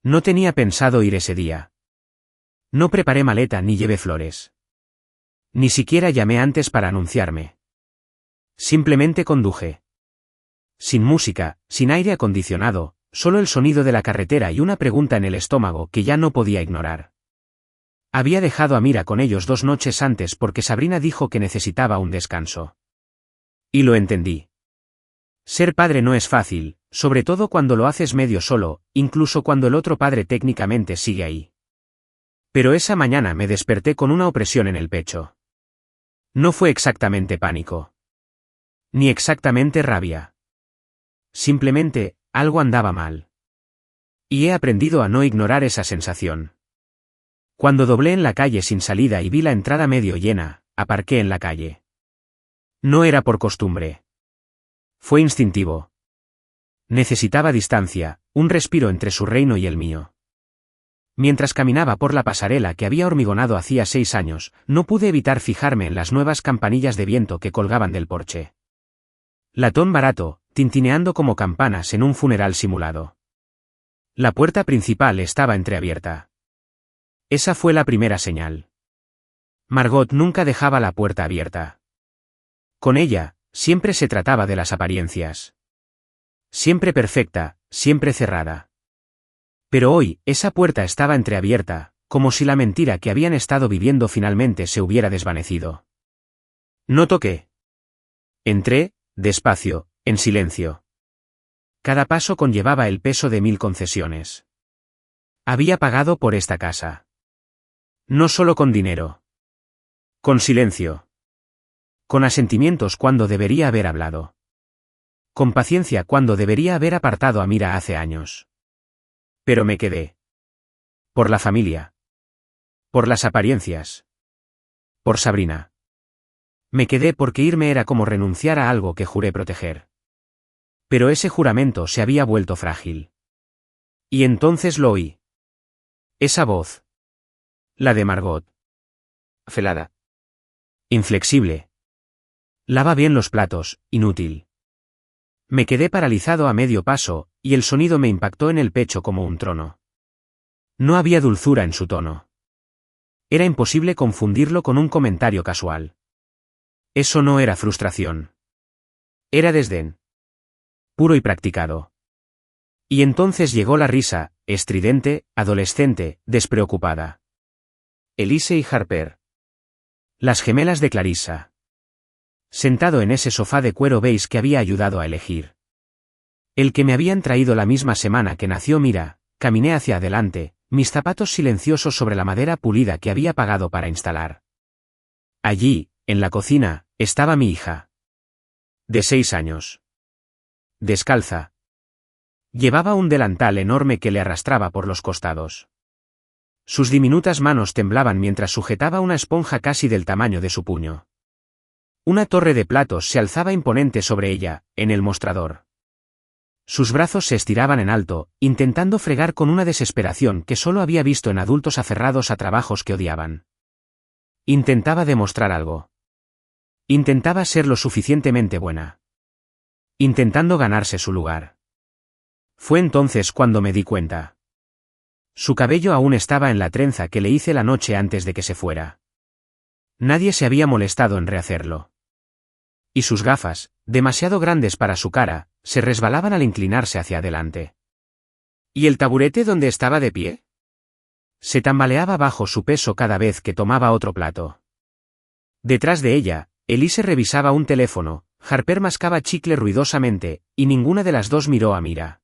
No tenía pensado ir ese día. No preparé maleta ni llevé flores. Ni siquiera llamé antes para anunciarme. Simplemente conduje. Sin música, sin aire acondicionado, solo el sonido de la carretera y una pregunta en el estómago que ya no podía ignorar. Había dejado a Mira con ellos 2 noches antes porque Sabrina dijo que necesitaba un descanso. Y lo entendí. Ser padre no es fácil, sobre todo cuando lo haces medio solo, incluso cuando el otro padre técnicamente sigue ahí. Pero esa mañana me desperté con una opresión en el pecho. No fue exactamente pánico. Ni exactamente rabia. Simplemente, algo andaba mal. Y he aprendido a no ignorar esa sensación. Cuando doblé en la calle sin salida y vi la entrada medio llena, aparqué en la calle. No era por costumbre. Fue instintivo. Necesitaba distancia, un respiro entre su reino y el mío. Mientras caminaba por la pasarela que había hormigonado hacía 6 años, no pude evitar fijarme en las nuevas campanillas de viento que colgaban del porche. Latón barato, tintineando como campanas en un funeral simulado. La puerta principal estaba entreabierta. Esa fue la primera señal. Margot nunca dejaba la puerta abierta. Con ella, siempre se trataba de las apariencias. Siempre perfecta, siempre cerrada. Pero hoy, esa puerta estaba entreabierta, como si la mentira que habían estado viviendo finalmente se hubiera desvanecido. No toqué. Entré, despacio, en silencio. Cada paso conllevaba el peso de 1000 concesiones. Había pagado por esta casa. No solo con dinero. Con silencio. Con asentimientos cuando debería haber hablado. Con paciencia cuando debería haber apartado a Mira hace años. Pero me quedé. Por la familia. Por las apariencias. Por Sabrina. Me quedé porque irme era como renunciar a algo que juré proteger. Pero ese juramento se había vuelto frágil. Y entonces lo oí. Esa voz. La de Margot. Afelada. Inflexible. Lava bien los platos, inútil. Me quedé paralizado a medio paso, y el sonido me impactó en el pecho como un trono. No había dulzura en su tono. Era imposible confundirlo con un comentario casual. Eso no era frustración. Era desdén. Puro y practicado. Y entonces llegó la risa, estridente, adolescente, despreocupada. Elise y Harper. Las gemelas de Clarissa. Sentado en ese sofá de cuero beige que había ayudado a elegir. El que me habían traído la misma semana que nació Mira, caminé hacia adelante, mis zapatos silenciosos sobre la madera pulida que había pagado para instalar. Allí, en la cocina, estaba mi hija. De 6 años. Descalza. Llevaba un delantal enorme que le arrastraba por los costados. Sus diminutas manos temblaban mientras sujetaba una esponja casi del tamaño de su puño. Una torre de platos se alzaba imponente sobre ella, en el mostrador. Sus brazos se estiraban en alto, intentando fregar con una desesperación que solo había visto en adultos aferrados a trabajos que odiaban. Intentaba demostrar algo. Intentaba ser lo suficientemente buena. Intentando ganarse su lugar. Fue entonces cuando me di cuenta. Su cabello aún estaba en la trenza que le hice la noche antes de que se fuera. Nadie se había molestado en rehacerlo. Y sus gafas, demasiado grandes para su cara, se resbalaban al inclinarse hacia adelante. ¿Y el taburete donde estaba de pie? Se tambaleaba bajo su peso cada vez que tomaba otro plato. Detrás de ella, Elise revisaba un teléfono, Harper mascaba chicle ruidosamente, y ninguna de las dos miró a Mira.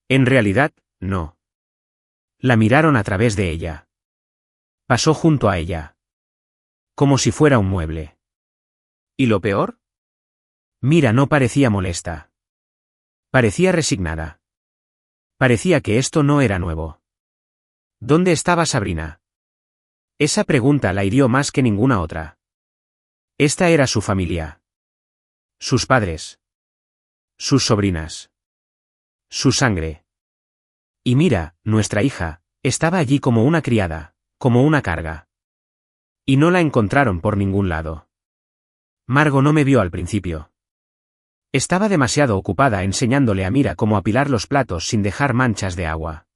En realidad, no. La miraron a través de ella. Pasó junto a ella. Como si fuera un mueble. ¿Y lo peor? Mira no parecía molesta. Parecía resignada. Parecía que esto no era nuevo. ¿Dónde estaba Sabrina? Esa pregunta la hirió más que ninguna otra. Esta era su familia. Sus padres. Sus sobrinas. Su sangre. Y Mira, nuestra hija, estaba allí como una criada, como una carga. Y no la encontraron por ningún lado. Margot no me vio al principio. Estaba demasiado ocupada enseñándole a Mira cómo apilar los platos sin dejar manchas de agua.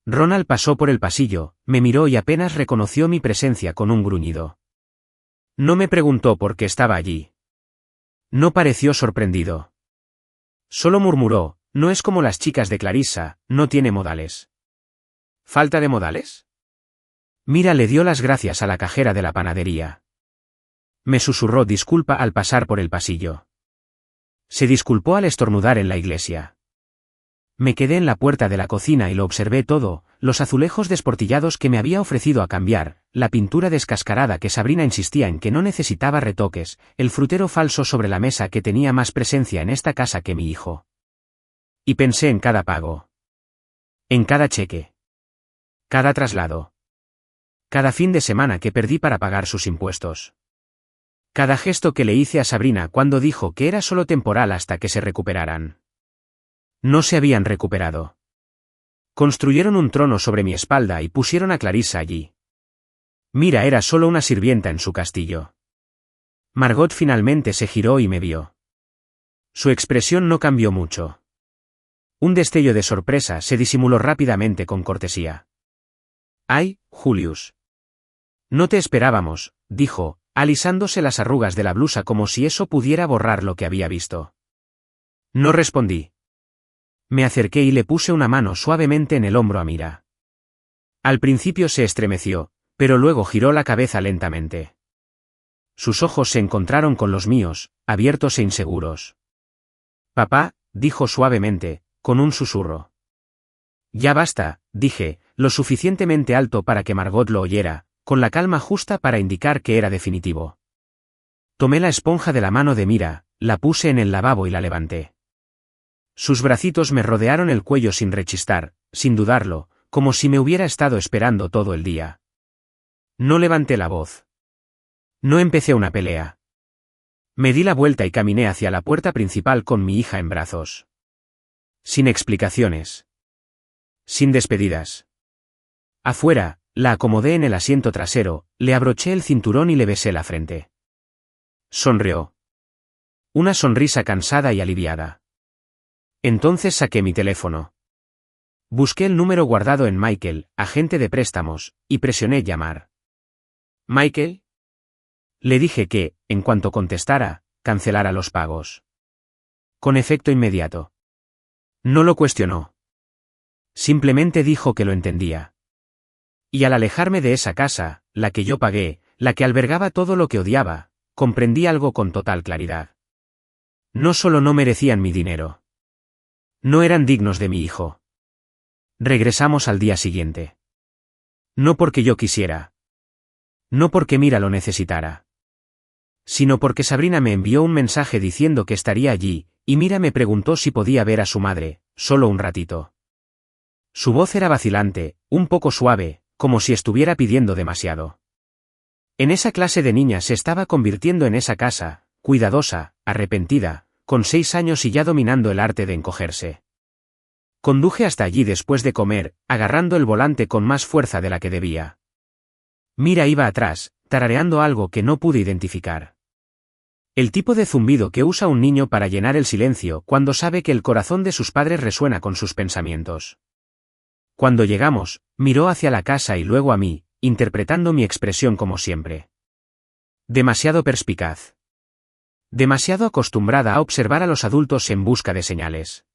Ronald pasó por el pasillo, me miró y apenas reconoció mi presencia con un gruñido. No me preguntó por qué estaba allí. No pareció sorprendido. Solo murmuró, no es como las chicas de Clarissa, no tiene modales. ¿Falta de modales? Mira le dio las gracias a la cajera de la panadería. Me susurró disculpa al pasar por el pasillo. Se disculpó al estornudar en la iglesia. Me quedé en la puerta de la cocina y lo observé todo, los azulejos desportillados que me había ofrecido a cambiar, la pintura descascarada que Sabrina insistía en que no necesitaba retoques, el frutero falso sobre la mesa que tenía más presencia en esta casa que mi hijo. Y pensé en cada pago. En cada cheque. Cada traslado. Cada fin de semana que perdí para pagar sus impuestos. Cada gesto que le hice a Sabrina cuando dijo que era solo temporal hasta que se recuperaran. No se habían recuperado. Construyeron un trono sobre mi espalda y pusieron a Clarissa allí. Mira era solo una sirvienta en su castillo. Margot finalmente se giró y me vio. Su expresión no cambió mucho. Un destello de sorpresa se disimuló rápidamente con cortesía. «Ay, Julius. No te esperábamos», dijo, alisándose las arrugas de la blusa como si eso pudiera borrar lo que había visto. No respondí. Me acerqué y le puse una mano suavemente en el hombro a Mira. Al principio se estremeció, pero luego giró la cabeza lentamente. Sus ojos se encontraron con los míos, abiertos e inseguros. «Papá», dijo suavemente, con un susurro. «Ya basta», dije, lo suficientemente alto para que Margot lo oyera, con la calma justa para indicar que era definitivo. Tomé la esponja de la mano de Mira, la puse en el lavabo y la levanté. Sus bracitos me rodearon el cuello sin rechistar, sin dudarlo, como si me hubiera estado esperando todo el día. No levanté la voz. No empecé una pelea. Me di la vuelta y caminé hacia la puerta principal con mi hija en brazos. Sin explicaciones. Sin despedidas. Afuera, la acomodé en el asiento trasero, le abroché el cinturón y le besé la frente. Sonrió. Una sonrisa cansada y aliviada. Entonces saqué mi teléfono. Busqué el número guardado en Michael, agente de préstamos, y presioné llamar. «¿Michael?» Le dije que, en cuanto contestara, cancelara los pagos. Con efecto inmediato. No lo cuestionó. Simplemente dijo que lo entendía. Y al alejarme de esa casa, la que yo pagué, la que albergaba todo lo que odiaba, comprendí algo con total claridad. No solo no merecían mi dinero. No eran dignos de mi hijo. Regresamos al día siguiente. No porque yo quisiera. No porque Mira lo necesitara. Sino porque Sabrina me envió un mensaje diciendo que estaría allí, y Mira me preguntó si podía ver a su madre, solo un ratito. Su voz era vacilante, un poco suave, como si estuviera pidiendo demasiado. En esa clase de niña se estaba convirtiendo en esa casa, cuidadosa, arrepentida, con 6 años y ya dominando el arte de encogerse. Conduje hasta allí después de comer, agarrando el volante con más fuerza de la que debía. Mira iba atrás, tarareando algo que no pude identificar. El tipo de zumbido que usa un niño para llenar el silencio cuando sabe que el corazón de sus padres resuena con sus pensamientos. Cuando llegamos, miró hacia la casa y luego a mí, interpretando mi expresión como siempre. Demasiado perspicaz. Demasiado acostumbrada a observar a los adultos en busca de señales.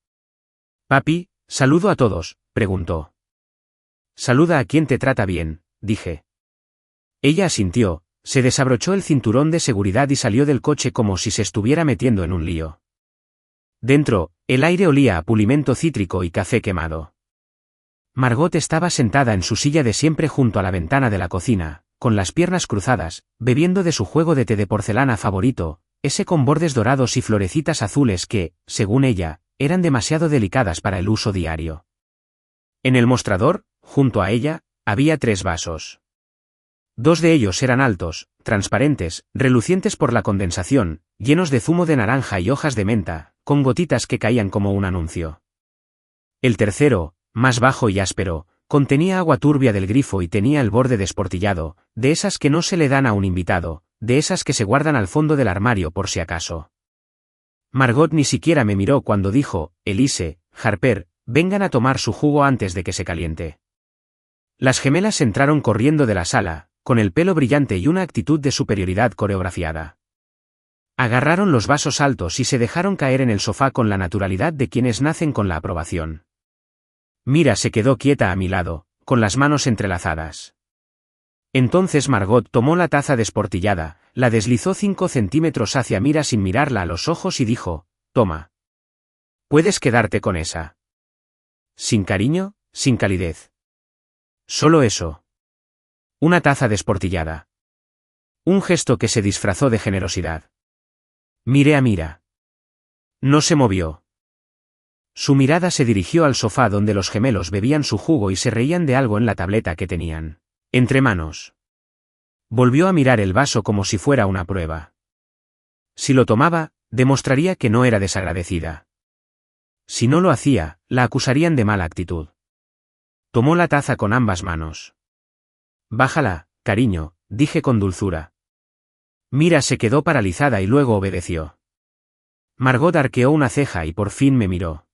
«Papi, saludo a todos», preguntó. «Saluda a quien te trata bien», dije. Ella asintió, se desabrochó el cinturón de seguridad y salió del coche como si se estuviera metiendo en un lío. Dentro, el aire olía a pulimento cítrico y café quemado. Margot estaba sentada en su silla de siempre junto a la ventana de la cocina, con las piernas cruzadas, bebiendo de su juego de té de porcelana favorito, ese con bordes dorados y florecitas azules que, según ella, eran demasiado delicadas para el uso diario. En el mostrador, junto a ella, había 3 vasos. 2 de ellos eran altos, transparentes, relucientes por la condensación, llenos de zumo de naranja y hojas de menta, con gotitas que caían como un anuncio. El tercero, más bajo y áspero, contenía agua turbia del grifo y tenía el borde desportillado, de esas que no se le dan a un invitado, de esas que se guardan al fondo del armario por si acaso. Margot ni siquiera me miró cuando dijo, Elise, Harper, vengan a tomar su jugo antes de que se caliente. Las gemelas entraron corriendo de la sala, con el pelo brillante y una actitud de superioridad coreografiada. Agarraron los vasos altos y se dejaron caer en el sofá con la naturalidad de quienes nacen con la aprobación. Mira se quedó quieta a mi lado, con las manos entrelazadas. Entonces Margot tomó la taza desportillada, la deslizó 5 centímetros hacia Mira sin mirarla a los ojos y dijo, toma. Puedes quedarte con esa. Sin cariño, sin calidez. Solo eso. Una taza desportillada. Un gesto que se disfrazó de generosidad. Miré a Mira. No se movió. Su mirada se dirigió al sofá donde los gemelos bebían su jugo y se reían de algo en la tableta que tenían entre manos. Volvió a mirar el vaso como si fuera una prueba. Si lo tomaba, demostraría que no era desagradecida. Si no lo hacía, la acusarían de mala actitud. Tomó la taza con ambas manos. Bájala, cariño, dije con dulzura. Mira se quedó paralizada y luego obedeció. Margot arqueó una ceja y por fin me miró.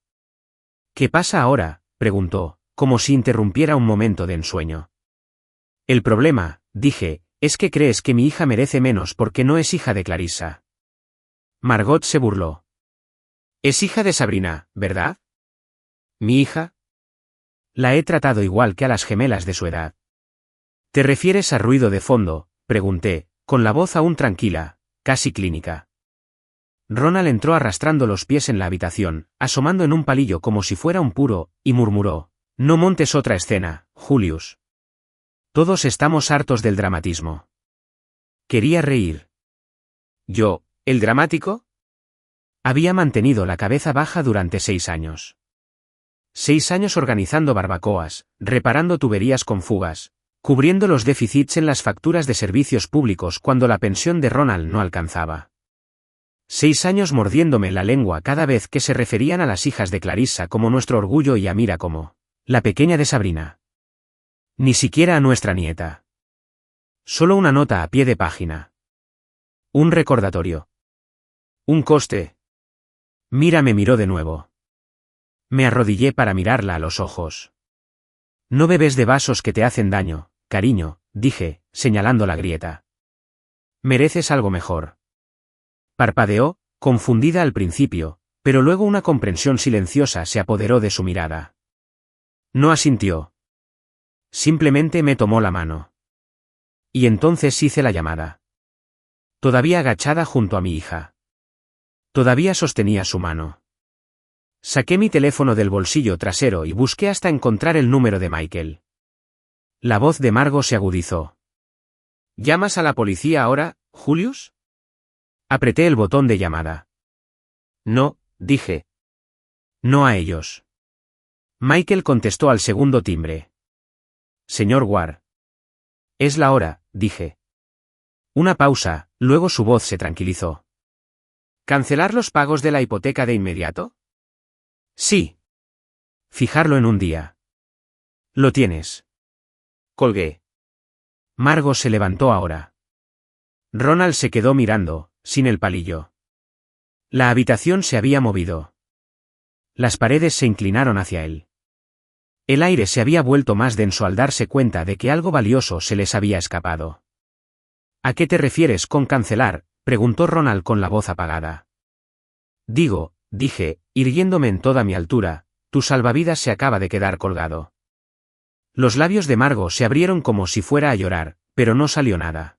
¿Qué pasa ahora?, preguntó, como si interrumpiera un momento de ensueño. El problema, dije, es que crees que mi hija merece menos porque no es hija de Clarissa. Margot se burló. Es hija de Sabrina, ¿verdad? ¿Mi hija? La he tratado igual que a las gemelas de su edad. ¿Te refieres a ruido de fondo?, pregunté, con la voz aún tranquila, casi clínica. Ronald entró arrastrando los pies en la habitación, asomando en un palillo como si fuera un puro, y murmuró, no montes otra escena, Julius. Todos estamos hartos del dramatismo. Quería reír. ¿Yo, el dramático? Había mantenido la cabeza baja durante 6 años. 6 años organizando barbacoas, reparando tuberías con fugas, cubriendo los déficits en las facturas de servicios públicos cuando la pensión de Ronald no alcanzaba. 6 años mordiéndome la lengua cada vez que se referían a las hijas de Clarissa como nuestro orgullo y a Mira como la pequeña de Sabrina. Ni siquiera a nuestra nieta. Solo una nota a pie de página. Un recordatorio. Un coste. Mira me miró de nuevo. Me arrodillé para mirarla a los ojos. No bebes de vasos que te hacen daño, cariño, dije, señalando la grieta. Mereces algo mejor. Parpadeó, confundida al principio, pero luego una comprensión silenciosa se apoderó de su mirada. No asintió. Simplemente me tomó la mano. Y entonces hice la llamada. Todavía agachada junto a mi hija. Todavía sostenía su mano. Saqué mi teléfono del bolsillo trasero y busqué hasta encontrar el número de Michael. La voz de Margot se agudizó. ¿Llamas a la policía ahora, Julius? Apreté el botón de llamada. No, dije. No a ellos. Michael contestó al segundo timbre. Señor Ward. Es la hora, dije. Una pausa, luego su voz se tranquilizó. ¿Cancelar los pagos de la hipoteca de inmediato? Sí. Fijarlo en un día. Lo tienes. Colgué. Margot se levantó ahora. Ronald se quedó mirando, sin el palillo. La habitación se había movido. Las paredes se inclinaron hacia él. El aire se había vuelto más denso al darse cuenta de que algo valioso se les había escapado. ¿A qué te refieres con cancelar?, preguntó Ronald con la voz apagada. Digo, dije, irguiéndome en toda mi altura, tu salvavidas se acaba de quedar colgado. Los labios de Margot se abrieron como si fuera a llorar, pero no salió nada.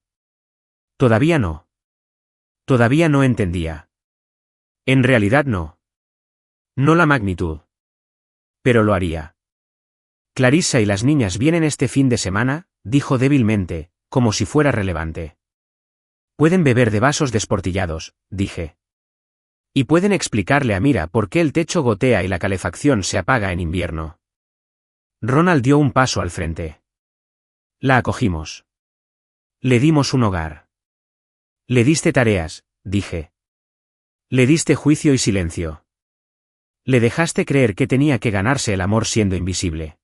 Todavía no. Todavía no entendía. En realidad no. No la magnitud. Pero lo haría. Clarissa y las niñas vienen este fin de semana, dijo débilmente, como si fuera relevante. Pueden beber de vasos desportillados, dije. Y pueden explicarle a Mira por qué el techo gotea y la calefacción se apaga en invierno. Ronald dio un paso al frente. La acogimos. Le dimos un hogar. Le diste tareas, dije. Le diste juicio y silencio. Le dejaste creer que tenía que ganarse el amor siendo invisible.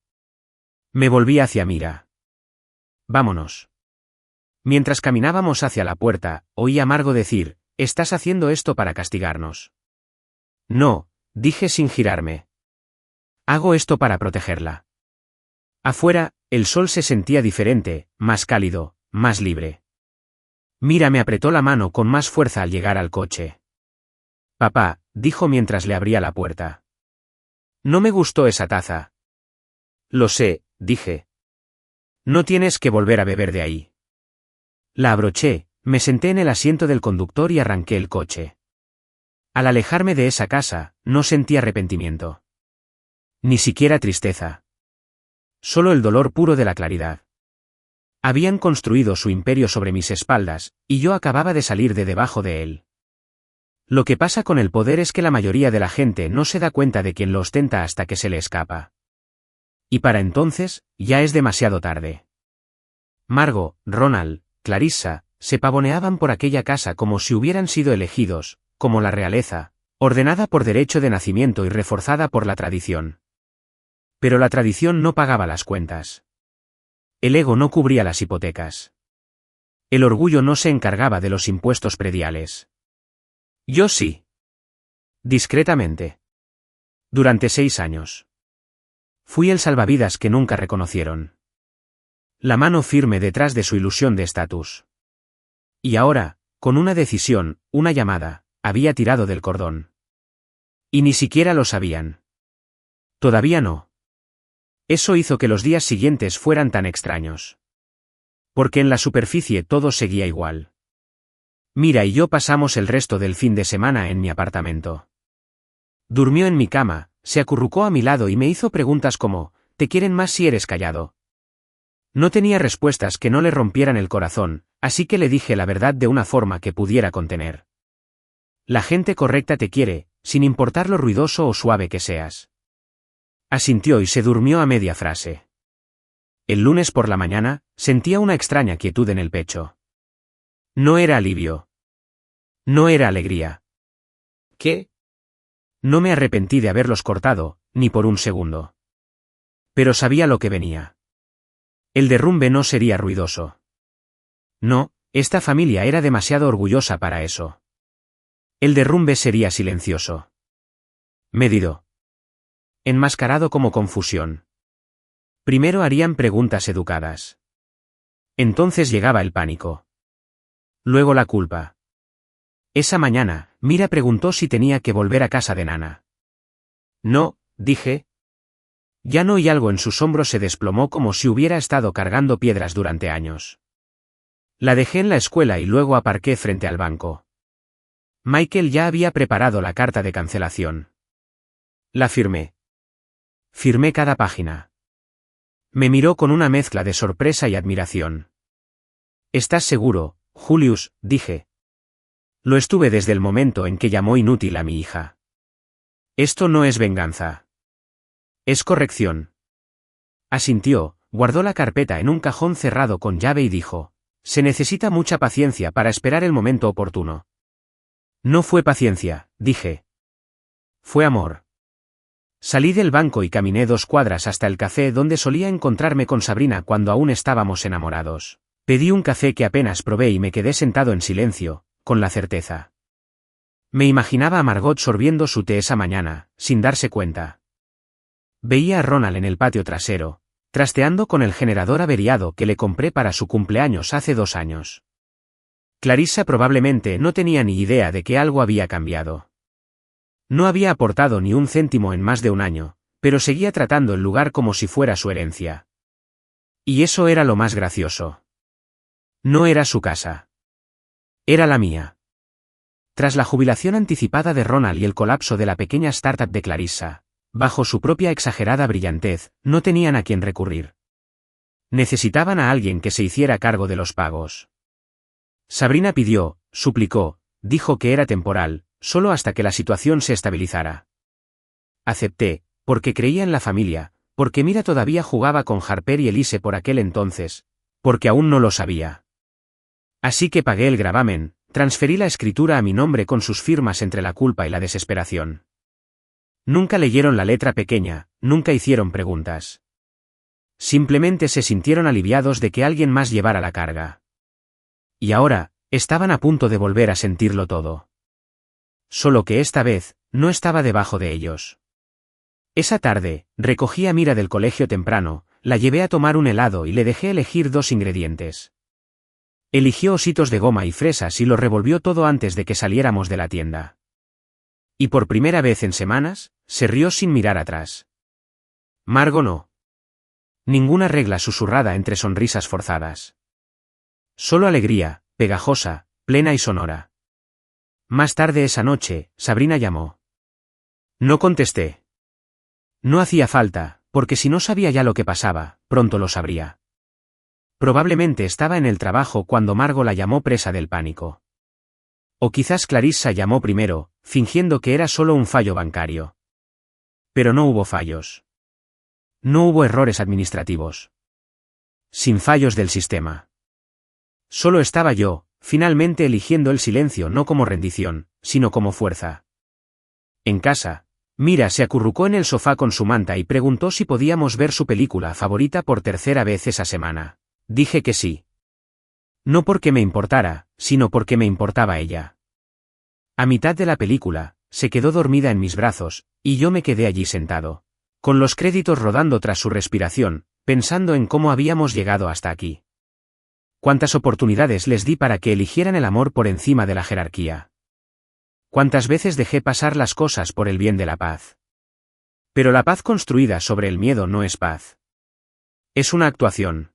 Me volví hacia Mira. Vámonos. Mientras caminábamos hacia la puerta, oí a Margot decir, «Estás haciendo esto para castigarnos». No, dije sin girarme. Hago esto para protegerla. Afuera, El sol se sentía diferente, más cálido, más libre. Mira me apretó la mano con más fuerza al llegar al coche. Papá, dijo mientras le abría la puerta. No me gustó esa taza. Lo sé, dije. No tienes que volver a beber de ahí. La abroché, me senté en el asiento del conductor y arranqué el coche. Al alejarme de esa casa, no sentí arrepentimiento. Ni siquiera tristeza. Solo el dolor puro de la claridad. Habían construido su imperio sobre mis espaldas, y yo acababa de salir de debajo de él. Lo que pasa con el poder es que la mayoría de la gente no se da cuenta de quien lo ostenta hasta que se le escapa. Y para entonces, ya es demasiado tarde. Margot, Ronald, Clarissa, se pavoneaban por aquella casa como si hubieran sido elegidos, como la realeza, ordenada por derecho de nacimiento y reforzada por la tradición. Pero la tradición no pagaba las cuentas. El ego no cubría las hipotecas. El orgullo no se encargaba de los impuestos prediales. Yo sí. Discretamente. Durante 6 años. Fui el salvavidas que nunca reconocieron. La mano firme detrás de su ilusión de estatus. Y ahora, con una decisión, una llamada, había tirado del cordón. Y ni siquiera lo sabían. Todavía no. Eso hizo que los días siguientes fueran tan extraños. Porque en la superficie todo seguía igual. Mira y yo pasamos el resto del fin de semana en mi apartamento. Durmió en mi cama, se acurrucó a mi lado y me hizo preguntas como, ¿te quieren más si eres callado? No tenía respuestas que no le rompieran el corazón, así que le dije la verdad de una forma que pudiera contener. La gente correcta te quiere, sin importar lo ruidoso o suave que seas. Asintió y se durmió a media frase. El lunes por la mañana, sentía una extraña quietud en el pecho. No era alivio. No era alegría. ¿Qué? No me arrepentí de haberlos cortado, ni por un segundo. Pero sabía lo que venía. El derrumbe no sería ruidoso. No, esta familia era demasiado orgullosa para eso. El derrumbe sería silencioso. Medido. Enmascarado como confusión. Primero harían preguntas educadas. Entonces llegaba el pánico. Luego la culpa. Esa mañana, Mira preguntó si tenía que volver a casa de Nana. No, dije. Ya no, y algo en sus hombros se desplomó como si hubiera estado cargando piedras durante años. La dejé en la escuela y luego aparqué frente al banco. Michael ya había preparado la carta de cancelación. La firmé. Firmé cada página. Me miró con una mezcla de sorpresa y admiración. ¿Estás seguro, Julius?, dije. Lo estuve desde el momento en que llamó inútil a mi hija. Esto no es venganza. Es corrección. Asintió, guardó la carpeta en un cajón cerrado con llave y dijo, se necesita mucha paciencia para esperar el momento oportuno. No fue paciencia, dije. Fue amor. Salí del banco y caminé 2 cuadras hasta el café donde solía encontrarme con Sabrina cuando aún estábamos enamorados. Pedí un café que apenas probé y me quedé sentado en silencio, con la certeza. Me imaginaba a Margot sorbiendo su té esa mañana, sin darse cuenta. Veía a Ronald en el patio trasero, trasteando con el generador averiado que le compré para su cumpleaños hace 2 años. Clarissa probablemente no tenía ni idea de que algo había cambiado. No había aportado ni un céntimo en más de 1 año, pero seguía tratando el lugar como si fuera su herencia. Y eso era lo más gracioso. No era su casa. Era la mía. Tras la jubilación anticipada de Ronald y el colapso de la pequeña startup de Clarissa, bajo su propia exagerada brillantez, no tenían a quién recurrir. Necesitaban a alguien que se hiciera cargo de los pagos. Sabrina pidió, suplicó, dijo que era temporal, solo hasta que la situación se estabilizara. Acepté, porque creía en la familia, porque Mira todavía jugaba con Harper y Elise por aquel entonces, porque aún no lo sabía. Así que pagué el gravamen, transferí la escritura a mi nombre con sus firmas entre la culpa y la desesperación. Nunca leyeron la letra pequeña, nunca hicieron preguntas. Simplemente se sintieron aliviados de que alguien más llevara la carga. Y ahora, estaban a punto de volver a sentirlo todo. Solo que esta vez, no estaba debajo de ellos. Esa tarde, recogí a Mira del colegio temprano, La llevé a tomar un helado y le dejé elegir 2 ingredientes. Eligió ositos de goma y fresas y lo revolvió todo antes de que saliéramos de la tienda. Y por primera vez en semanas, se rió sin mirar atrás. Margo no. Ninguna regla susurrada entre sonrisas forzadas. Solo alegría, pegajosa, plena y sonora. Más tarde esa noche, Sabrina llamó. No contesté. No hacía falta, porque si no sabía ya lo que pasaba, pronto lo sabría. Probablemente estaba en el trabajo cuando Margo la llamó presa del pánico. O quizás Clarissa llamó primero, fingiendo que era solo un fallo bancario. Pero no hubo fallos. No hubo errores administrativos. Sin fallos del sistema. Solo estaba yo, finalmente eligiendo el silencio no como rendición, sino como fuerza. En casa, Mira se acurrucó en el sofá con su manta y preguntó si podíamos ver su película favorita por tercera vez esa semana. Dije que sí. No porque me importara, sino porque me importaba ella. A mitad de la película, se quedó dormida en mis brazos, y yo me quedé allí sentado, con los créditos rodando tras su respiración, pensando en cómo habíamos llegado hasta aquí. Cuántas oportunidades les di para que eligieran el amor por encima de la jerarquía. Cuántas veces dejé pasar las cosas por el bien de la paz. Pero la paz construida sobre el miedo no es paz. Es una actuación.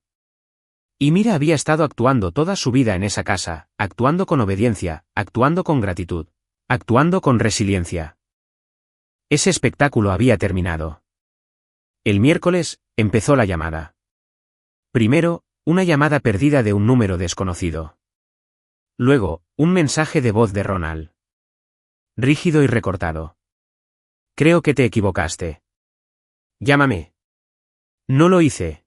Y Mira había estado actuando toda su vida en esa casa, actuando con obediencia, actuando con gratitud, actuando con resiliencia. Ese espectáculo había terminado. El miércoles, empezó la llamada. Primero, una llamada perdida de un número desconocido. Luego, un mensaje de voz de Ronald. Rígido y recortado. Creo que te equivocaste. Llámame. No lo hice.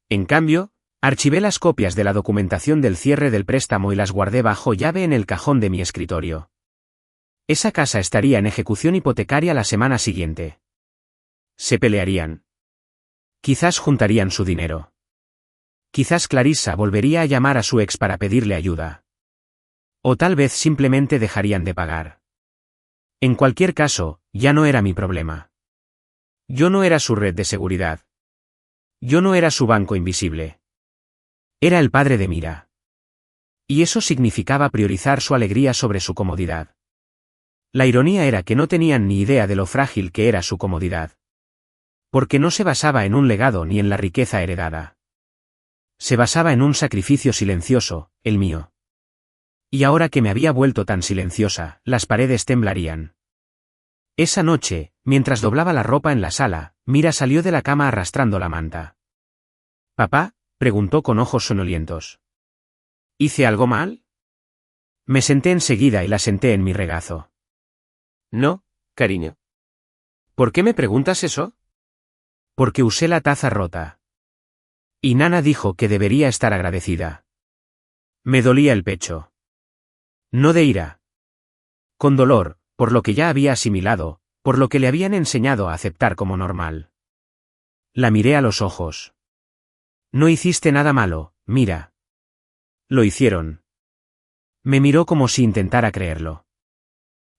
En cambio, archivé las copias de la documentación del cierre del préstamo y las guardé bajo llave en el cajón de mi escritorio. Esa casa estaría en ejecución hipotecaria la semana siguiente. Se pelearían. Quizás juntarían su dinero. Quizás Clarissa volvería a llamar a su ex para pedirle ayuda. O tal vez simplemente dejarían de pagar. En cualquier caso, ya no era mi problema. Yo no era su red de seguridad. Yo no era su banco invisible. Era el padre de Mira. Y eso significaba priorizar su alegría sobre su comodidad. La ironía era que no tenían ni idea de lo frágil que era su comodidad. Porque no se basaba en un legado ni en la riqueza heredada. Se basaba en un sacrificio silencioso, el mío. Y ahora que me había vuelto tan silenciosa, las paredes temblarían. Esa noche, mientras doblaba la ropa en la sala, Mira salió de la cama arrastrando la manta. «¿Papá?», preguntó con ojos sonolientos. «¿Hice algo mal?». Me senté enseguida y la senté en mi regazo. «No, cariño». «¿Por qué me preguntas eso?». «Porque usé la taza rota». Y Nana dijo que debería estar agradecida. Me dolía el pecho. No de ira. Con dolor, por lo que ya había asimilado, por lo que le habían enseñado a aceptar como normal. La miré a los ojos. No hiciste nada malo, Mira. Lo hicieron. Me miró como si intentara creerlo.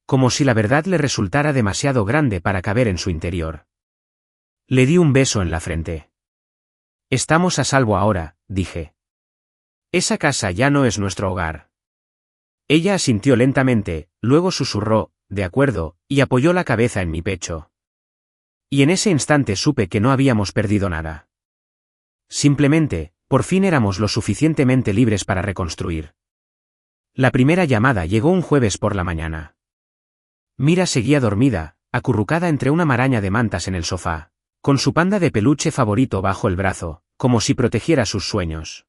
Como si la verdad le resultara demasiado grande para caber en su interior. Le di un beso en la frente. Estamos a salvo ahora, dije. Esa casa ya no es nuestro hogar. Ella asintió lentamente, luego susurró, de acuerdo, y apoyó la cabeza en mi pecho. Y en ese instante supe que no habíamos perdido nada. Simplemente, por fin éramos lo suficientemente libres para reconstruir. La primera llamada llegó un jueves por la mañana. Mira seguía dormida, acurrucada entre una maraña de mantas en el sofá, con su panda de peluche favorito bajo el brazo, como si protegiera sus sueños.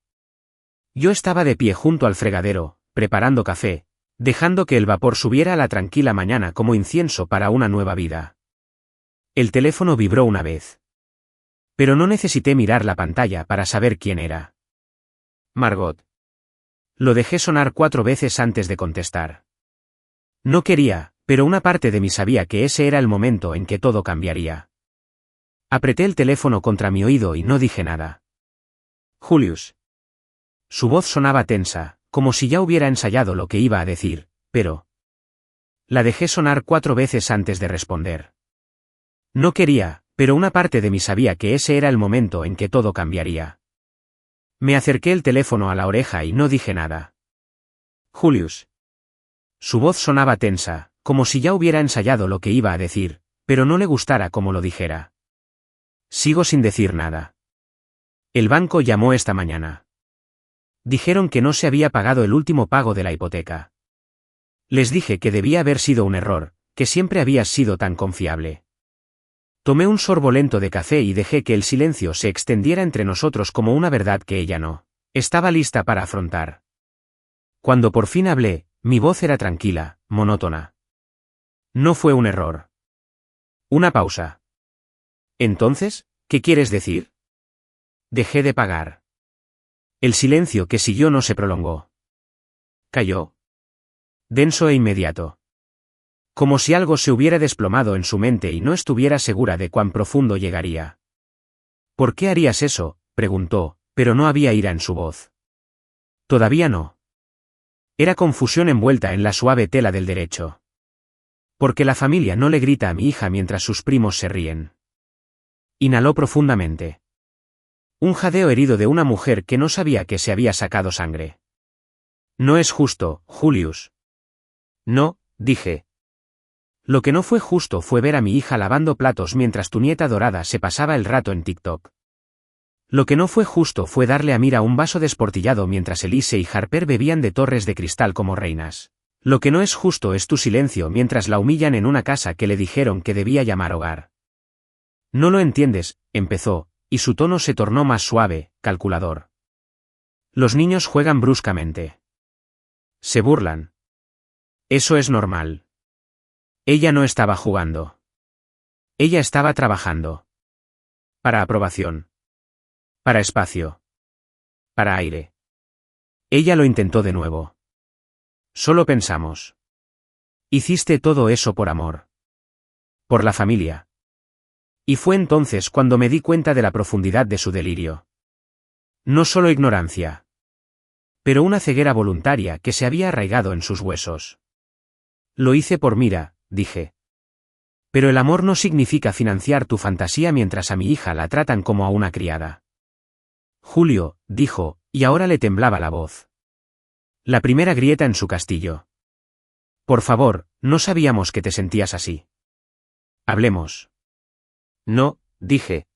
Yo estaba de pie junto al fregadero, preparando café, dejando que el vapor subiera a la tranquila mañana como incienso para una nueva vida. El teléfono vibró una vez. Pero no necesité mirar la pantalla para saber quién era. Margot. Lo dejé sonar 4 veces antes de contestar. No quería, pero una parte de mí sabía que ese era el momento en que todo cambiaría. Apreté el teléfono contra mi oído y no dije nada. Julius. Su voz sonaba tensa, como si ya hubiera ensayado lo que iba a decir, pero... La dejé sonar 4 veces antes de responder. No quería, Pero una parte de mí sabía que ese era el momento en que todo cambiaría. Me acerqué el teléfono a la oreja y no dije nada. Julius. Su voz sonaba tensa, como si ya hubiera ensayado lo que iba a decir, pero no le gustara cómo lo dijera. Sigo sin decir nada. El banco llamó esta mañana. Dijeron que no se había pagado el último pago de la hipoteca. Les dije que debía haber sido un error, que siempre habías sido tan confiable. Tomé un sorbo lento de café y dejé que el silencio se extendiera entre nosotros como una verdad que ella no estaba lista para afrontar. Cuando por fin hablé, mi voz era tranquila, monótona. No fue un error. Una pausa. Entonces, ¿qué quieres decir? Dejé de pagar. El silencio que siguió no se prolongó. Cayó. Denso e inmediato. Como si algo se hubiera desplomado en su mente y no estuviera segura de cuán profundo llegaría. ¿Por qué harías eso?, preguntó, pero no había ira en su voz. Todavía no. Era confusión envuelta en la suave tela del derecho. Porque la familia no le grita a mi hija mientras sus primos se ríen. Inhaló profundamente. Un jadeo herido de una mujer que no sabía que se había sacado sangre. No es justo, Julius. No, dije. Lo que no fue justo fue ver a mi hija lavando platos mientras tu nieta dorada se pasaba el rato en TikTok. Lo que no fue justo fue darle a Mira un vaso desportillado mientras Elise y Harper bebían de torres de cristal como reinas. Lo que no es justo es tu silencio mientras la humillan en una casa que le dijeron que debía llamar hogar. No lo entiendes, empezó, y su tono se tornó más suave, calculador. Los niños juegan bruscamente. Se burlan. Eso es normal. Ella no estaba jugando. Ella estaba trabajando. Para aprobación. Para espacio. Para aire. Ella lo intentó de nuevo. Solo pensamos. Hiciste todo eso por amor. Por la familia. Y fue entonces cuando me di cuenta de la profundidad de su delirio. No solo ignorancia. Pero una ceguera voluntaria que se había arraigado en sus huesos. Lo hice por Mira, dije. Pero el amor no significa financiar tu fantasía mientras a mi hija la tratan como a una criada. Julio, dijo, y ahora le temblaba la voz. La primera grieta en su castillo. Por favor, no sabíamos que te sentías así. Hablemos. No, dije.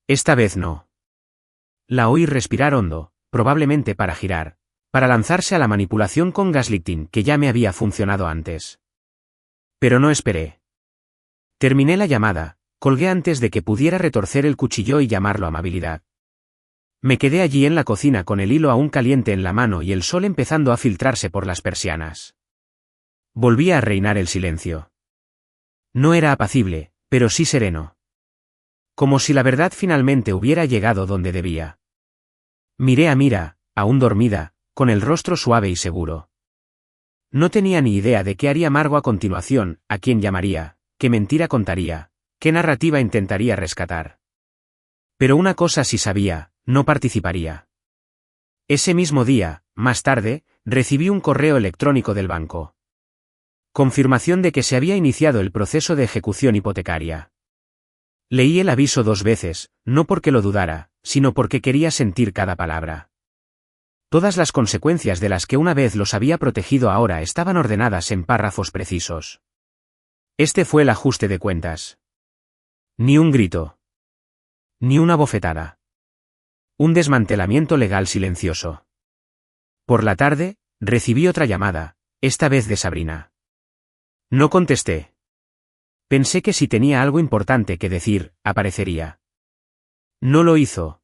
Esta vez no. La oí respirar hondo, probablemente para girar, para lanzarse a la manipulación con gaslighting que ya me había funcionado antes. Pero no esperé. Terminé la llamada, colgué antes de que pudiera retorcer el cuchillo y llamarlo amabilidad. Me quedé allí en la cocina con el hilo aún caliente en la mano y el sol empezando a filtrarse por las persianas. Volvía a reinar el silencio. No era apacible, pero sí sereno. Como si la verdad finalmente hubiera llegado donde debía. Miré a Mira, aún dormida, con el rostro suave y seguro. No tenía ni idea de qué haría Margo a continuación, a quién llamaría, qué mentira contaría, qué narrativa intentaría rescatar. Pero una cosa sí sabía, no participaría. Ese mismo día, más tarde, recibí un correo electrónico del banco. Confirmación de que se había iniciado el proceso de ejecución hipotecaria. Leí el aviso 2 veces, no porque lo dudara, sino porque quería sentir cada palabra. Todas las consecuencias de las que una vez los había protegido ahora estaban ordenadas en párrafos precisos. Este fue el ajuste de cuentas. Ni un grito. Ni una bofetada. Un desmantelamiento legal silencioso. Por la tarde, recibí otra llamada, esta vez de Sabrina. No contesté. Pensé que si tenía algo importante que decir, aparecería. No lo hizo.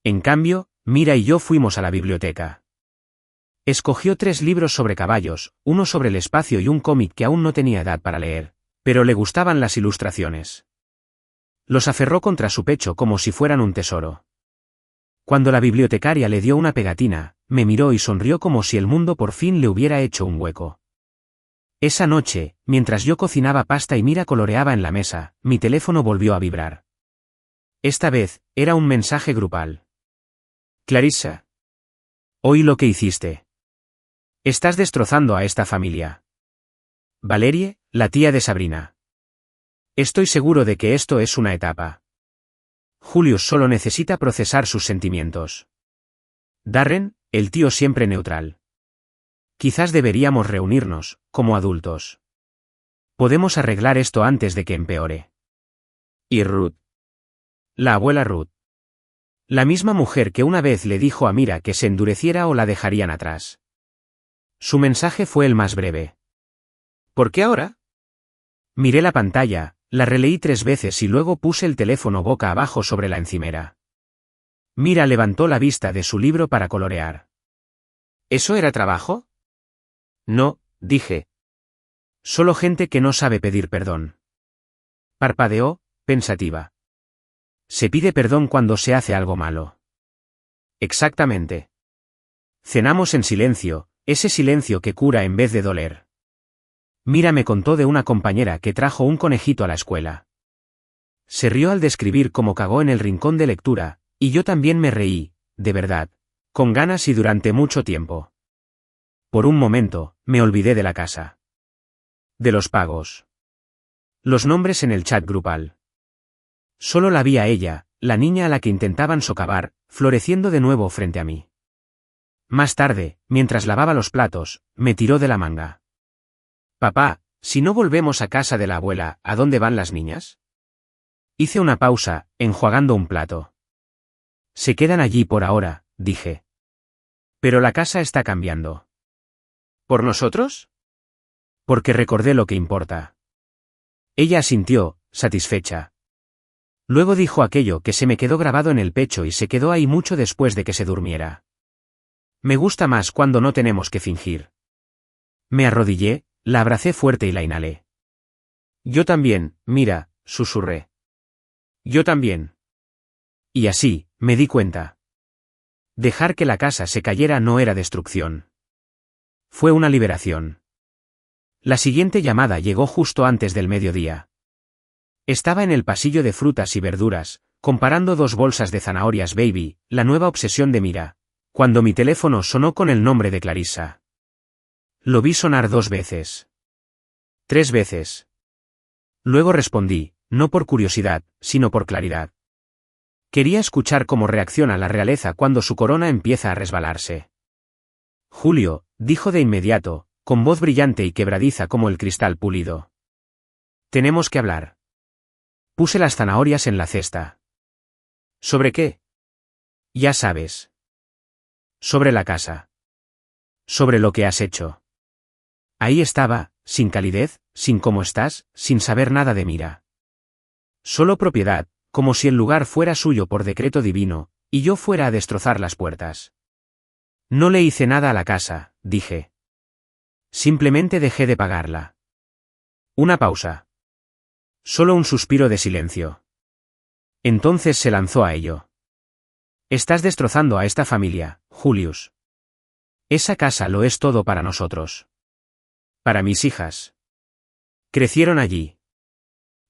En cambio, Mira y yo fuimos a la biblioteca. Escogió 3 libros sobre caballos, uno sobre el espacio y un cómic que aún no tenía edad para leer, pero le gustaban las ilustraciones. Los aferró contra su pecho como si fueran un tesoro. Cuando la bibliotecaria le dio una pegatina, me miró y sonrió como si el mundo por fin le hubiera hecho un hueco. Esa noche, mientras yo cocinaba pasta y Mira coloreaba en la mesa, mi teléfono volvió a vibrar. Esta vez, era un mensaje grupal. Clarissa. Oí lo que hiciste. Estás destrozando a esta familia. Valerie, la tía de Sabrina. Estoy seguro de que esto es una etapa. Julius solo necesita procesar sus sentimientos. Darren, el tío siempre neutral. Quizás deberíamos reunirnos, como adultos. Podemos arreglar esto antes de que empeore. ¿Y Ruth? La abuela Ruth. La misma mujer que una vez le dijo a Mira que se endureciera o la dejarían atrás. Su mensaje fue el más breve. ¿Por qué ahora? Miré la pantalla, la releí 3 veces y luego puse el teléfono boca abajo sobre la encimera. Mira levantó la vista de su libro para colorear. ¿Eso era trabajo? No, dije. Solo gente que no sabe pedir perdón. Parpadeó, pensativa. Se pide perdón cuando se hace algo malo. Exactamente. Cenamos en silencio, ese silencio que cura en vez de doler. Mira me contó de una compañera que trajo un conejito a la escuela. Se rió al describir cómo cagó en el rincón de lectura, y yo también me reí, de verdad, con ganas y durante mucho tiempo. Por un momento, me olvidé de la casa. De los pagos. Los nombres en el chat grupal. Solo la vi a ella, la niña a la que intentaban socavar, floreciendo de nuevo frente a mí. Más tarde, mientras lavaba los platos, me tiró de la manga. Papá, si no volvemos a casa de la abuela, ¿a dónde van las niñas? Hice una pausa, enjuagando un plato. Se quedan allí por ahora, dije. Pero la casa está cambiando. ¿Por nosotros? Porque recordé lo que importa. Ella asintió, satisfecha. Luego dijo aquello que se me quedó grabado en el pecho y se quedó ahí mucho después de que se durmiera. Me gusta más cuando no tenemos que fingir. Me arrodillé, la abracé fuerte y la inhalé. Yo también, Mira, susurré. Yo también. Y así, me di cuenta. Dejar que la casa se cayera no era destrucción. Fue una liberación. La siguiente llamada llegó justo antes del mediodía. Estaba en el pasillo de frutas y verduras, comparando 2 bolsas de zanahorias baby, la nueva obsesión de Mira, cuando mi teléfono sonó con el nombre de Clarissa. Lo vi sonar 2 veces. 3 veces. Luego respondí, no por curiosidad, sino por claridad. Quería escuchar cómo reacciona la realeza cuando su corona empieza a resbalarse. Julio, dijo de inmediato, con voz brillante y quebradiza como el cristal pulido. Tenemos que hablar. Puse las zanahorias en la cesta. ¿Sobre qué? Ya sabes. Sobre la casa. Sobre lo que has hecho. Ahí estaba, sin calidez, sin cómo estás, sin saber nada de Mira. Solo propiedad, como si el lugar fuera suyo por decreto divino, y yo fuera a destrozar las puertas. No le hice nada a la casa, dije. Simplemente dejé de pagarla. Una pausa. Solo un suspiro de silencio. Entonces se lanzó a ello. Estás destrozando a esta familia, Julius. Esa casa lo es todo para nosotros. Para mis hijas. Crecieron allí.